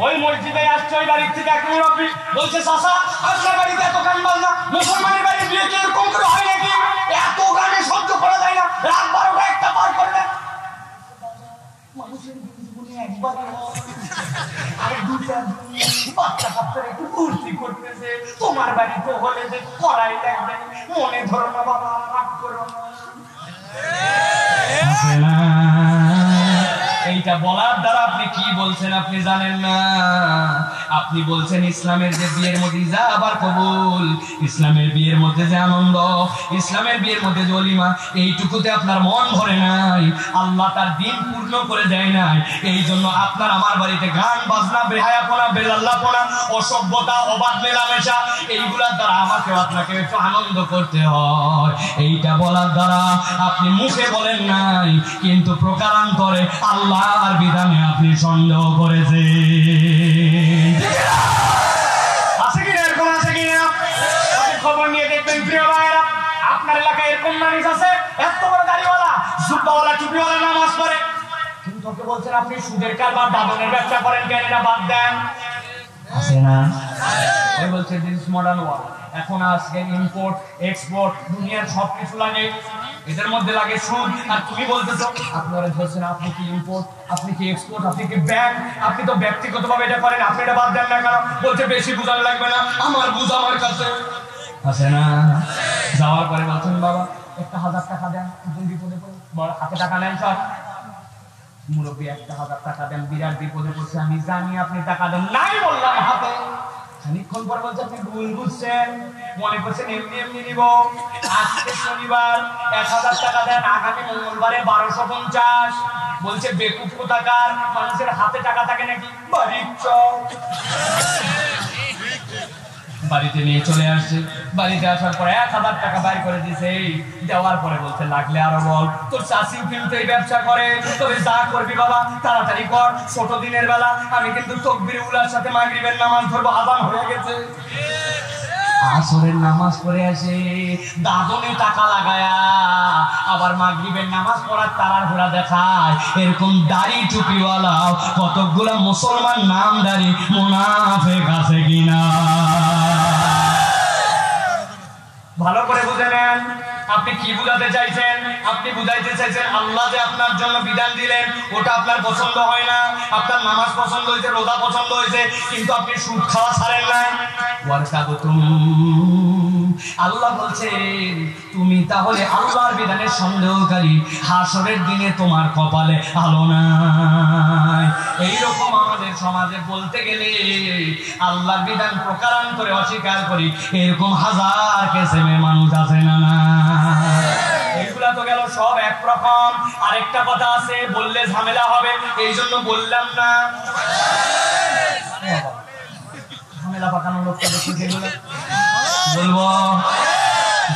ওই মসজিদে আসছে ওই বাড়ির থেকে এক মুরব্বী, বলছে চাচা আপনার বাড়িতে এত গান বাজনা, মুসলমানের বাড়ির বিয়ে কি এরকম করে হয় নাকি? এত গানে সহ্য করা যায় না, রাত 12টা 1টা পার করবে। মানুষের জীবনে একবারই হয়, আর 2টা বাচ্চা কাচ্চারা একটু ফুর্তি করতেছে। তোমার বাড়িতে হলে যে করাই লাগবে, মনে ধরো না বাবা, রাগ করো না। এইটা বলার দ্বারা আপনি কি বলছেন আপনি জানেন না। আপনি বলছেন ইসলামের যে বিয়ের মধ্যে ইজাব আর কবুল, ইসলামের বিয়ের মধ্যে যে আনন্দ, ইসলামের বিয়ের মধ্যে যে ওলিমা, এইটুকুতে আপনার মন ভরে নাই, আল্লাহ তার দিন পূর্ণ করে দেয় নাই। এই জন্য আপনার আমার বাড়িতে গান বাজনা, বেহায়াপনা, বেলাল্লাপনা, অসভ্যতা, অবাধ মেলামেশা, এইগুলার দ্বারা আমাকে আপনাকে একটু আনন্দ করতে হয়। এইটা বলার দ্বারা আপনি মুখে বলেন নাই, কিন্তু প্রকারান্তরে আল্লাহর বিধানে আপনি সন্দেহ করেছেন। আছে কিনা এরকম? আছে কিনা? খবর নিয়ে দেখবেন প্রিয় ভাইয়েরা, আপনার এলাকায় এরকম মানুষ আছে, এত বড় গাড়িওয়ালা, জুব্বাওয়ালা, টুপিওয়ালা নামাজ পড়ে, কিন্তু ওকে বলছেন আপনি সুদের কারবার, দাদনের ব্যবসা করেন, কেন এটা বাদ দেন? আছে না? ওই বলছে দিস মডার্ন ওয়ার্ল্ড, এখন আজকে ইম্পোর্ট এক্সপোর্ট দুনিয়ার সবকিছু লাগে, এদের মধ্যে লাগে সুদ। আর তুমি বলতেছো, আপনারা বলছেন আপনি কি ইম্পোর্ট, আপনি কি এক্সপোর্ট, আপনি কি ব্যাংক, আপনি তো ব্যক্তিগতভাবে এটা করেন, আপনি এটা বাদ দেন না কেন? বলছে বেশি বুঝানো লাগবে না, আমার বুঝ আমার কাছে আছে না। যাওয়ার পরে বলছেন বাবা একটা 1000 টাকা দেন, বিপদে পড়ে, হাতে টাকা নেন সব। মুরব্বী 1000 টাকা দেন, বিরাট বিপদে পড়ছে, আমি জানি আপনি টাকা দেন নাই, বললাম হাতে। খানিকক্ষণ পর বলছে আপনি ভুল বুঝছেন, মনে করছেন এমনি এমনি নিব। আজকে শনিবার 1000 টাকা দেন, আগামী মঙ্গলবারে 1250। বলছে বেকুব কোথাকার, মানুষের হাতে টাকা থাকে নাকি? বাড়ির চক বাড়িতে নিয়ে চলে আসছে। বাড়িতে আসার পর 1000 টাকা বাইর করে দিছে। দেওয়ার পরে বলছে লাগলে আরো বল, তোর চাষি কিন্তু এই ব্যবসা করে, তবে যা করবি বাবা তাড়াতাড়ি কর, ছোট দিনের বেলা আমি কিন্তু তাকবীর উলার সাথে মাগরিবের নামাজ ধরবো, আযান হয়ে গেছে। আসরের নামাজ পড়ে আসে, দাদনে টাকা লাগায়া আবার মাগরিবের নামাজ পড়ার তাড়াহুড়া দেখায়। এরকম দাড়ি টুপিওয়ালা কতগুলা মুসলমান নামদারি মুনাফিক আছে কিনা? ভালো করে বুঝে নেন, আপনি কি বুঝাতে চাইছেন? আপনি বুঝাইতে চাইছেন আল্লাহ যে আপনার জন্য বিধান দিলেন ওটা আপনার পছন্দ হয় না, আপনার নামাজ পছন্দ হয়েছে, রোজা পছন্দ হয়েছে, কিন্তু আপনি সুদ খাওয়া ছাড়েন নাই। আল্লাহ বলছেন তুমি তাহলে আল্লাহর বিধানের সন্দেহকারী, হাসরের দিনে তোমার কপালে আলো নাই। এইরকম আমাদের সমাজে বলতে গেলে আল্লাহর বিধান প্রকারান্তরে অস্বীকার করি এরকম হাজার কিসিমের মানুষ আছে না? না, এইগুলা তো গেল সব একরকম। আরেকটা কথা আছে, বললে ঝামেলা হবে, এই জন্য বললাম না। ঝামেলা পাকানো লোকটা দেখি যেগুলো বলবো,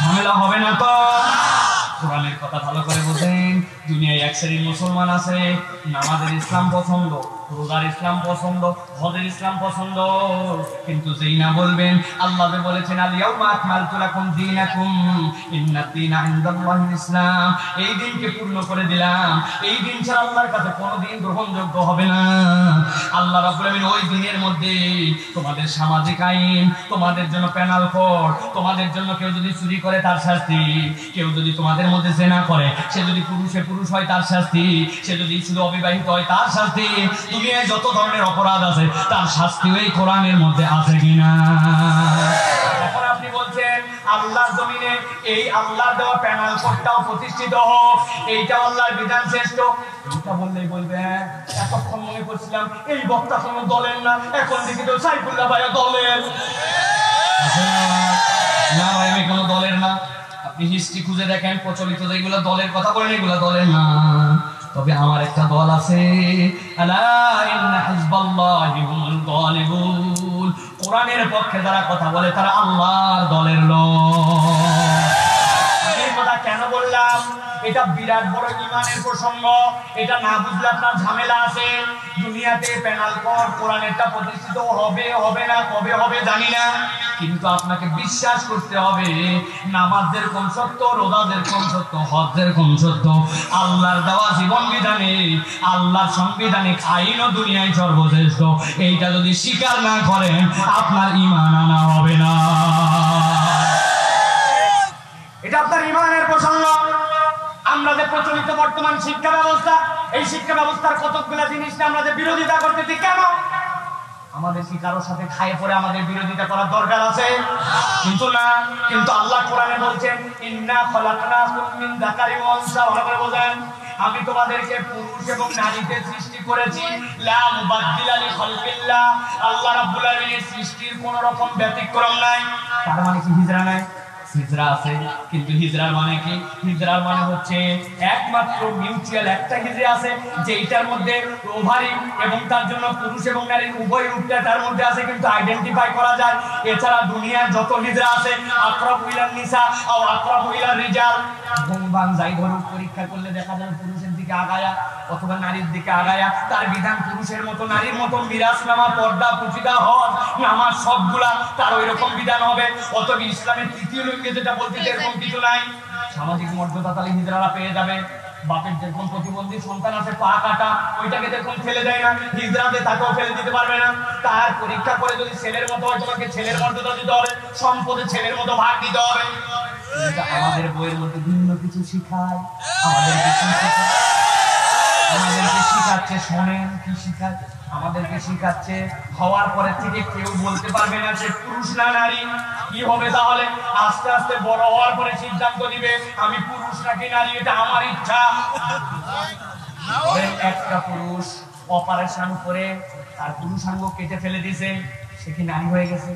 ঝামেলা হবে না তো। কোরআনের কথা ভালো করে বোঝেন। দুনিয়ায় এক শ্রেণীর মুসলমান আছে, নামাজের ইসলাম পছন্দ, রোজার ইসলাম পছন্দ, হজের ইসলাম পছন্দ, কিন্তু যেই না বলবেন আল্লাহ বলেছেন আল ইয়াউমা আকমালতু লাকুম দীনাকুম ইন্নাদ দীনা ইনদাল্লাহিল ইসলাম, এই দিনকে পূর্ণ করে দিলাম, এই দিন ছাড়া আল্লাহর কাছে কোনোদিন গ্রহণযোগ্য হবে না। আল্লাহ রাব্বুল আমিন ওই দিনের মধ্যে তোমাদের সামাজিক আইন, তোমাদের জন্য পেনাল কোড, তোমাদের জন্য কেউ যদি চুরি করে তার শাস্তি, কেউ যদি তোমাদের মধ্যে জিনা করে, সে যদি পুরুষে পুরুষ হয় তার শাস্তি, সে যদি শুধু অবিবাহিত হয় তার শাস্তি, দুনিয়ায় যত ধরনের অপরাধ আছে তার শাস্তি ওই কোরআনের মধ্যে আছে কিনা? এখন আপনি বলছেন আল্লাহর জমিনে এই আল্লাহর দেওয়া প্যানেল কোডটাও প্রতিষ্ঠিত হোক, এইটাও আল্লাহর বিধান শ্রেষ্ঠ, এটা বললেই বলবে এতক্ষণ মনে করছিলাম এই বক্তা কোনো দলের না, এখন দেখি তো সাইফুল্লাহ ভাইয়া দলের। না ভাই আমি কোনো দলের না। আপনি হিস্ট্রি খুঁজে দেখেন, প্রচলিত যেগুলো দলের কথা বলেন এগুলো দলের না। তবে আমার একটা দল আছে, আলা ইন্না হিজবাল্লাহি হুমুল গালিবুন, কোরআনের পক্ষে যারা কথা বলে তারা আল্লাহর দলের লোক। এই কথা কেন বললাম? এটা বিরাট বড় ঈমানের প্রসঙ্গ, এটা না বুঝলে আপনার ঝামেলা আছে। দুনিয়াতে প্যানেল কোড কোরআনেরটা প্রতিষ্ঠিত হবে হবে না, কবে হবে জানি না, কিন্তু আপনাকে বিশ্বাস করতে হবে নামাজের কোন সত্য, রোজাদের কোন সত্য, হজ্জের কোন সত্য, আল্লাহর দেওয়া জীবন বিধানে, আল্লাহর সাংবিধানিক আইনও দুনিয়ায় সর্বশ্রেষ্ঠ। এইটা যদি স্বীকার না করেন আপনার ঈমান আনা হবে না। এটা আপনার ঈমানের প্রসঙ্গ। আমরা যে প্রচলিত বর্তমান শিক্ষা ব্যবস্থা, এই শিক্ষা ব্যবস্থার কতগুলা জিনিস আমরা যে বিরোধিতা করতেছি, কেন? আমাদের কি কারোর সাথে খায় পরে আমাদের বিরোধিতা করার দরকার আছে? কিন্তু না, কিন্তু আল্লাহ কোরআনে বলছেন ইন্না খলাকনাকুম মিন যাকারিন ওয়া উনসা, ভালো করে বোঝেন, আমি তোমাদেরকে পুরুষ এবং নারীতে সৃষ্টি করেছি, লা মুবাদদিলা লিখালকিল্লাহ, আল্লাহ রাব্বুল আলামিনের সৃষ্টির কোনো রকম ব্যতিক্রম নাই। তার মানে কি হিজরা নাই? হিজরা আছে, কিন্তু হিজরার মানে কি? হিজরার মানে হচ্ছে একমাত্র মিউচুয়াল একটা হিজরা আছে যেটার মধ্যে ওভারি এবং তার জন্য পুরুষ এবং নারীর উভয় রূপটা তার মধ্যে আছে, কিন্তু আইডেন্টিফাই করা যায়। এছাড়া দুনিয়ার যত হিজরা আছে আকরাবু ইলান নিসা ও আকরাবু ইলার রিজাল, বংবাং যাই ধরুন পরীক্ষা করলে দেখা যায় পুরুষের দিকে আগায়া অথবা নারীর দিকে আগায়া, তার বিধান পুরুষের মতো নারীর মতো, মিরাজনামা, পর্দা, পুচিদা, হজ, নামাজ সবগুলা তার ওই রকম বিধান হবে। অতএব ইসলামের তৃতীয় লিঙ্গে যেটা বলতে এরকম কিছু নাই। সামাজিক মর্যাদা তাহলে হিজড়ারা পেয়ে যাবে। বাপের যেরকম প্রতিবন্ধী সন্তান আছে পা কাটা, ওইটাকে দেখুন ফেলে দেয় না, হিজড়াতে তাকেও ফেলে দিতে পারবে না। তার পরীক্ষা করে যদি ছেলের মতো হয় তোমাকে ছেলের মর্যাদা দিতে হবে, সম্পদে ছেলের মতো ভাগ দিতে হবে। আমাদের বইয়ের মধ্যে ভিন্ন কিছু শিখায়, আমাদেরকে শিখাচ্ছে, শোনেন কি শিখাচ্ছে, আমাদেরকে শিখাচ্ছে হওয়ার পরে থেকে কেউ বলতে পারবে না সে পুরুষ না নারী। কি হবে তাহলে? আস্তে আস্তে বড় হওয়ার পরে সিদ্ধান্ত দিবে আমি পুরুষ নাকি নারী, এটা আমার ইচ্ছা। একটা পুরুষ অপারেশন করে তার পুরুষাঙ্গ কেটে ফেলে দিয়েছে, সে কি নারী হয়ে গেছে?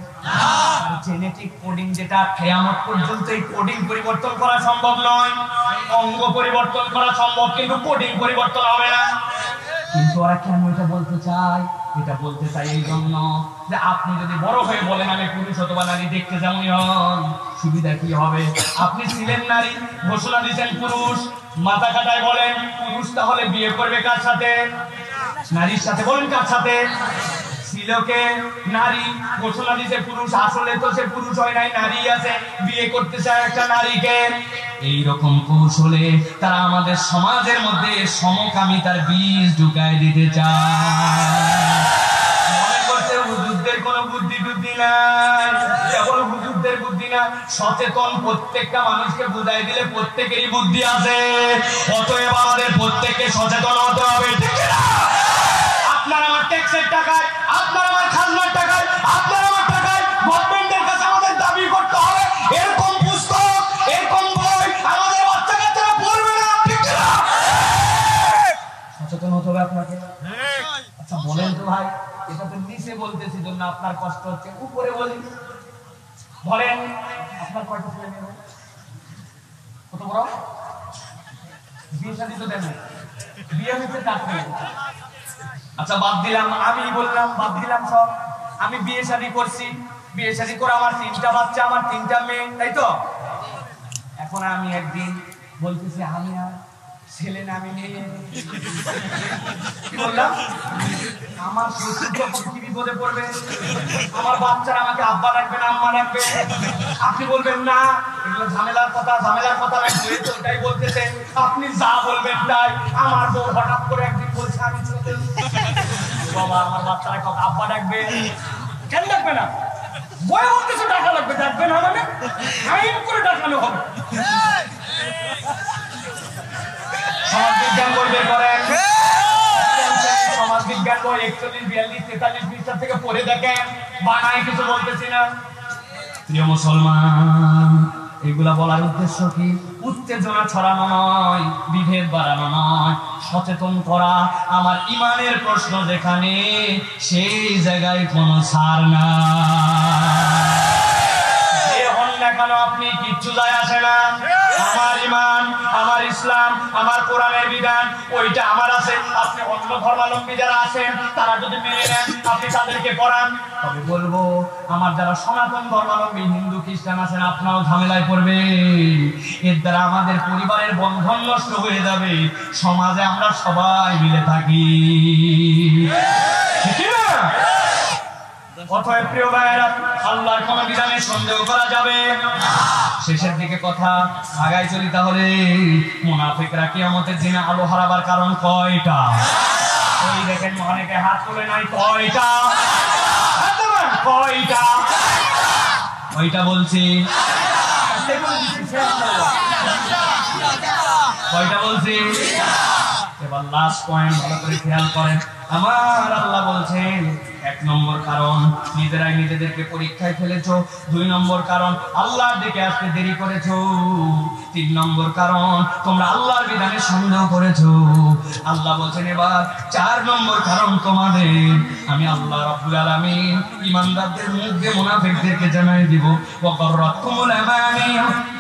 জেনেটিক কোডিং যেটা কিয়ামত পর্যন্ত এই কোডিং পরিবর্তন করা সম্ভব নয়। অঙ্গ পরিবর্তন করা সম্ভব, কিন্তু কোডিং পরিবর্তন হবে না। কিন্তু ওরা কেন এটা বলতে চায়? এটা বলতে চাই এই জন্য যে আপনি যদি বড় হয়ে বলেন আমি পুরুষ অথবা নারী, দেখতে যেমনই হন, সুবিধা কি হবে? আপনি ছিলেন নারী, ঘোষণা দিচ্ছেন পুরুষ, মাথা কাটায় বলেন পুরুষ, তাহলে বিয়ে করবে কার সাথে? নারীর সাথে। বলেন কার সাথে? ছিলকে নারী, ঘোষণা দিছে পুরুষ, আসলে তো সে পুরুষ হয় নাই, নারী আছে, বিয়ে করতে চায় একটা নারীকে। এইরকম কৌশলে তারা আমাদের সমাজের মধ্যে সমকামিতার বীজ ঢুকায় দিতে চায়। মনে করছে হুজুরদের কোনো বুদ্ধি টুদ্ধি নাই, কেবল হুজুরদের বুদ্ধি না, সচেতন প্রত্যেকটা মানুষকে বুঝাই দিলে প্রত্যেকেরই বুদ্ধি আছে। অতএব আমাদের প্রত্যেককে সচেতন হতে হবে, ঠিক না? আপনার আমার ট্যাক্সের টাকায়, আপনার আমার খাজনার টাকায়, আপনার আমার টাকায় গভর্নমেন্টের কাছে আমাদের দাবি করতে হবে এরকম পুস্তক, এরকম বই আমাদের বাচ্চা কাচ্চারা পড়বে না, ঠিক না? সচেতন হতে হবে আপনাকে। আচ্ছা বলেন তো ভাই, এটা তো নিচে বলতেছি জন্য আপনার কষ্ট হচ্ছে, উপরে বলি। বলেন আপনার কয়টা ছেলে মেয়ে? কত বড়? বিয়ে শাদী তো দেন, বিয়ে হচ্ছে চাকরি। আচ্ছা বাদ দিলাম, আমি বললাম বাদ দিলাম সব, আমি বিয়ে শাদী করছি, বিয়ে শাদী করে আমার 3টা বাচ্চা, আমার 3টা মেয়ে, তাই তো? এখন আমি একদিন বলতেছি আমি আর ছেলে না আমি মেয়ে, কি বললাম? আমার শ্বশুর যখন কি বিপদে পড়বে, আমার বাচ্চারা আমাকে আব্বা রাখবে না আম্মা রাখবে, আপনি বলবেন না এগুলো ঝামেলার কথা, ঝামেলার কথা ওটাই বলতেছে, আপনি যা বলবেন তাই। আমার বউ হঠাৎ করে একদিন বলছে আমি চলে বাবা, আমার বাচ্চারা কাউকে আব্বা ডাকবে, কেন ডাকবে না? বই বলতেছে ডাকা লাগবে, ডাকবে না মানে আইন করে ডাকানো হবে। সমাজ বিজ্ঞান বই বের করেন, সমাজ বিজ্ঞান বই 41, 42, 43 পৃষ্ঠা থেকে পড়ে দেখেন, বানায় কিছু বলতেছি না। প্রিয় মুসলমান, এগুলা বলার উদ্দেশ্য কি? উত্তেজনা ছড়ানো নয়, বিভেদ বাড়ানো নয়, সচেতন করা। আমার ইমানের প্রশ্ন যেখানে, সেই জায়গায় কোনো ছাড় না। আপনি কিচ্ছু যায় আসে না, আমার ইমান, আমার ইসলাম, আমার কোরআনের বিধান ওইটা আমার আছে। আপনি অন্য ধর্মাবলম্বী যারা আছেন তারা যদি মেনে নেন, আপনি তাদেরকে পড়ান। তবে বলবো আমার যারা সনাতন ধর্মাবলম্বী হিন্দু খ্রিস্টান আছেন, আপনারাও ঝামেলায় পড়বে। এর দ্বারা আমাদের পরিবারের বন্ধন নষ্ট হয়ে যাবে, সমাজে আমরা সবাই মিলে থাকি, ঠিক না? অতএব প্রিয় ভাইয়েরা, আল্লাহর কোন বিধানে সন্দেহ করা যাবে না। শেষের দিকে কথা আগাই চলি। তাহলে মুনাফিকরা কিয়ামতের দিনে আলো হারাবার কারণ কয়টা? ওই দেখেন অনেকে হাত তুলে নাই, কয়টা? কয়টা? কয়টা বলছি? কয়টা বলছি? এবার লাস্ট পয়েন্ট ভালো করে খেয়াল করেন। আমার আল্লাহ বলছেন 1 নম্বর কারণ নিজেরাই নিজেদেরকে পরীক্ষায় ফেলেছো, 2 নম্বর কারণ আল্লাহর দিকে আসতে দেরি করেছো, 3 নম্বর কারণ তোমরা আল্লাহর বিধানে সন্দেহ করেছো। আল্লাহ বলছেন এবার 4 নম্বর কারণ তোমাদের আমি আল্লাহ রাব্বুল আলামিন ঈমানদারদের মুখ দিয়ে মুনাফিকদেরকে জানাই দিব, ওয়া গররাকুমুল আমানি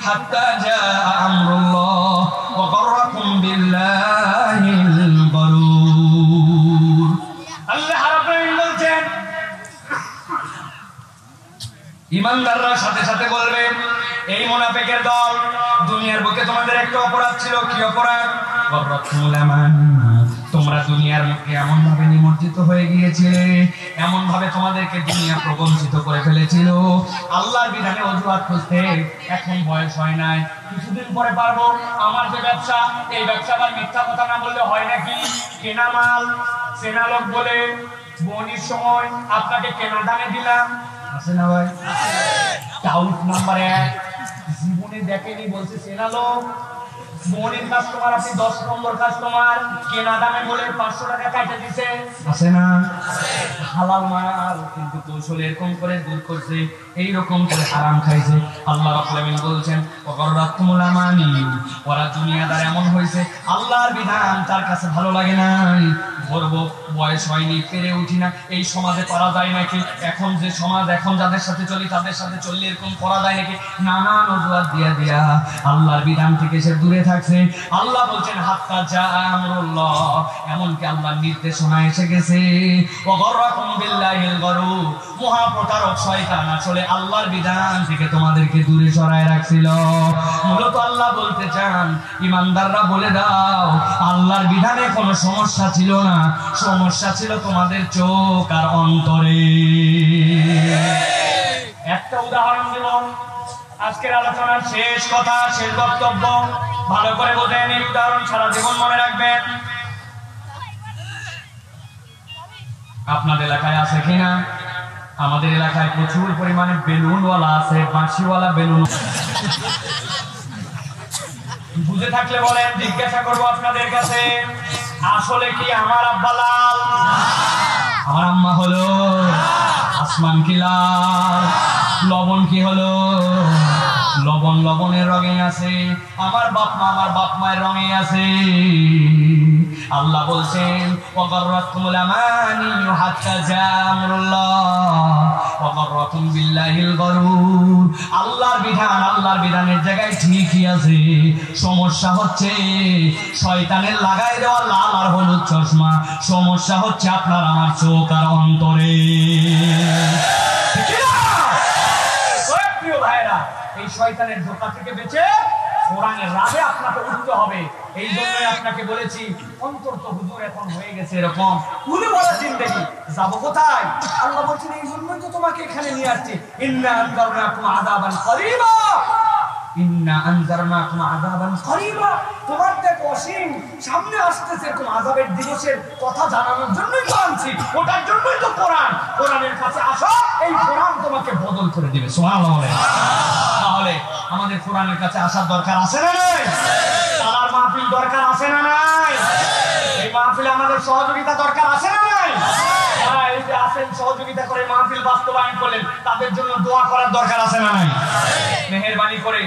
হাত্তা জাআ আমরুল্লাহ ওয়া গররাকুম বিল্লাহিল গরুর। আল্লাহ রাব্বুল বলছেন ঈমানদাররা সাথে সাথে বলবে, এই মুনাফিকের দল, দুনিয়ার বুকে তোমাদের একটা অপরাধ ছিল। কি অপরাধ? গররাকুমুল আমানি, তোমরা দুনিয়ার মুখে এমন ভাবে নিমজ্জিত হয়ে গিয়েছিলে, এমন ভাবে তোমাদেরকে দুনিয়া প্রবঞ্চিত করে ফেলেছিল। আল্লাহর বিধানে অজুহাত খুঁজতে এখন বয়স হয় নাই, কিছুদিন পরে পারবো। আমার যে ব্যবসা, এই ব্যবসা আবার মিথ্যা কথা না বললে হয় নাকি? কেনা মাল চেনা লোক বলে বনির সময় আপনাকে কেনা দামে দিলাম, আছে না ভাই? টাউট নাম্বার 1 জীবনে দেখেনি, বলছে চেনা লোক, বনির কাস্টমার, আপনি 10 নম্বর কাস্টমার, কেনা দামে বলে 500 টাকা কাটা দিছে, আছে না? হালাল মাল, কিন্তু কৌশল এরকম করে দূর করছে, এইরকম করে হারাম খাইছে। আল্লাহ রাব্বুল আলামিন বলছেন ওয়াগররাকুমুল আমানি, ওরা দুনিয়াদার এমন হয়েছে আল্লাহর বিধান তার কাছে ভালো লাগে নাই, ধরবো বয়স বয়স হয়নি, পেরে উঠি না, এই সমাজে করা যায় নাকি, এখন যে সমাজ, এখন যাদের সাথে চলি তাদের সাথে চললে এরকম করা যায় নাকি, নানান অজুহাত দিয়া আল্লাহর বিধান থেকে সে দূরে থাকছে। আল্লাহ বলছেন হাত্তা জা আমরুল্লাহ, এমনকি আল্লাহর নির্দেশনা এসে গেছে। ওয়াগরাকুম বিল্লাহিল গরুর, মহাপ্রতারক শয়তান আসলে আল্লাহর বিধান থেকে তোমাদেরকে দূরে সরায় রাখছিল। মূলত আল্লাহ বলতে চান ইমানদাররা বলে দাও আল্লাহর বিধানে কোনো সমস্যা ছিল না, সমস্যা ছিল তোমাদের চোখ আর অন্তরে। একটা উদাহরণ দেব, আজকের আলোচনার শেষ কথা, শেষ বক্তব্য, ভালো করে বোঝেন, এই উদাহরণ সারা জীবন মনে রাখবেন। আপনাদের এলাকায় আছে কিনা? আমাদের এলাকায় প্রচুর পরিমাণে বেলুনওয়ালা আছে, বাঁশিওয়ালা বেলুন। বুঝে থাকলে বলেন, জিজ্ঞাসা করবো আপনাদের কাছে, আসলে কি আমার আব্বা লাল? আমার আম্মা হলো? আসমান কি লাল? লবণ কি হলো? লবণ লবণের রঙে আছে। আমার বাপ মায়ের রঙে আছে। আল্লাহ বলছেন ওয়াগাররাকুমুল আমানি হাত্তা জা আমরুল্লাহ ওয়াগাররাকুম বিল্লাহিল গরুর। আল্লাহর বিধানের জায়গায় ঠিকই আছে, সমস্যা হচ্ছে শয়তানের লাগাই দেওয়া লাল আর হলুদ চশমা, সমস্যা হচ্ছে আপনার আমার চোখ আর অন্তরে। প্রিয় ভাইরা, এই শয়তানের ধোঁকা থেকে বেঁচে কোরআনের রাহে আপনাকে উঠতে হবে। এই জন্যই আপনাকে বলেছি, অন্তর তো হুজুর এখন হয়ে গেছে এরকম উনি বলা জিন্দেগি, যাবো কোথায়? আল্লাহ বলছেন এই জন্যই তো তোমাকে এখানে নিয়ে আসছি। ইন্না আনজারনাকুম আযাবান করিবা, ইন্না আনজারনাকুম আযাবান করিবা, তোমার দেখ অসীম সামনে আসতেছে এরকম আযাবের দিবসের কথা জানানোর জন্যই তো আনছি, ওটার জন্যই তো কোরআন। কোরআনের কাছে আসো, এই কোরআন তোমাকে বদল করে দিবে। সুবহানাল্লাহ। তাহলে আমাদের কোরআনের কাছে আসার দরকার আছে না নাই? তালার মাহফিল দরকার আছে না নাই? এই মাহফিলে আমাদের সহযোগিতা দরকার আছে না নাই? এই যে আছেন সহযোগিতা করে মাহফিল বাস্তবায়ন করলেন, তাদের জন্য দোয়া করার দরকার আছে না নাই? মেহেরবানি করে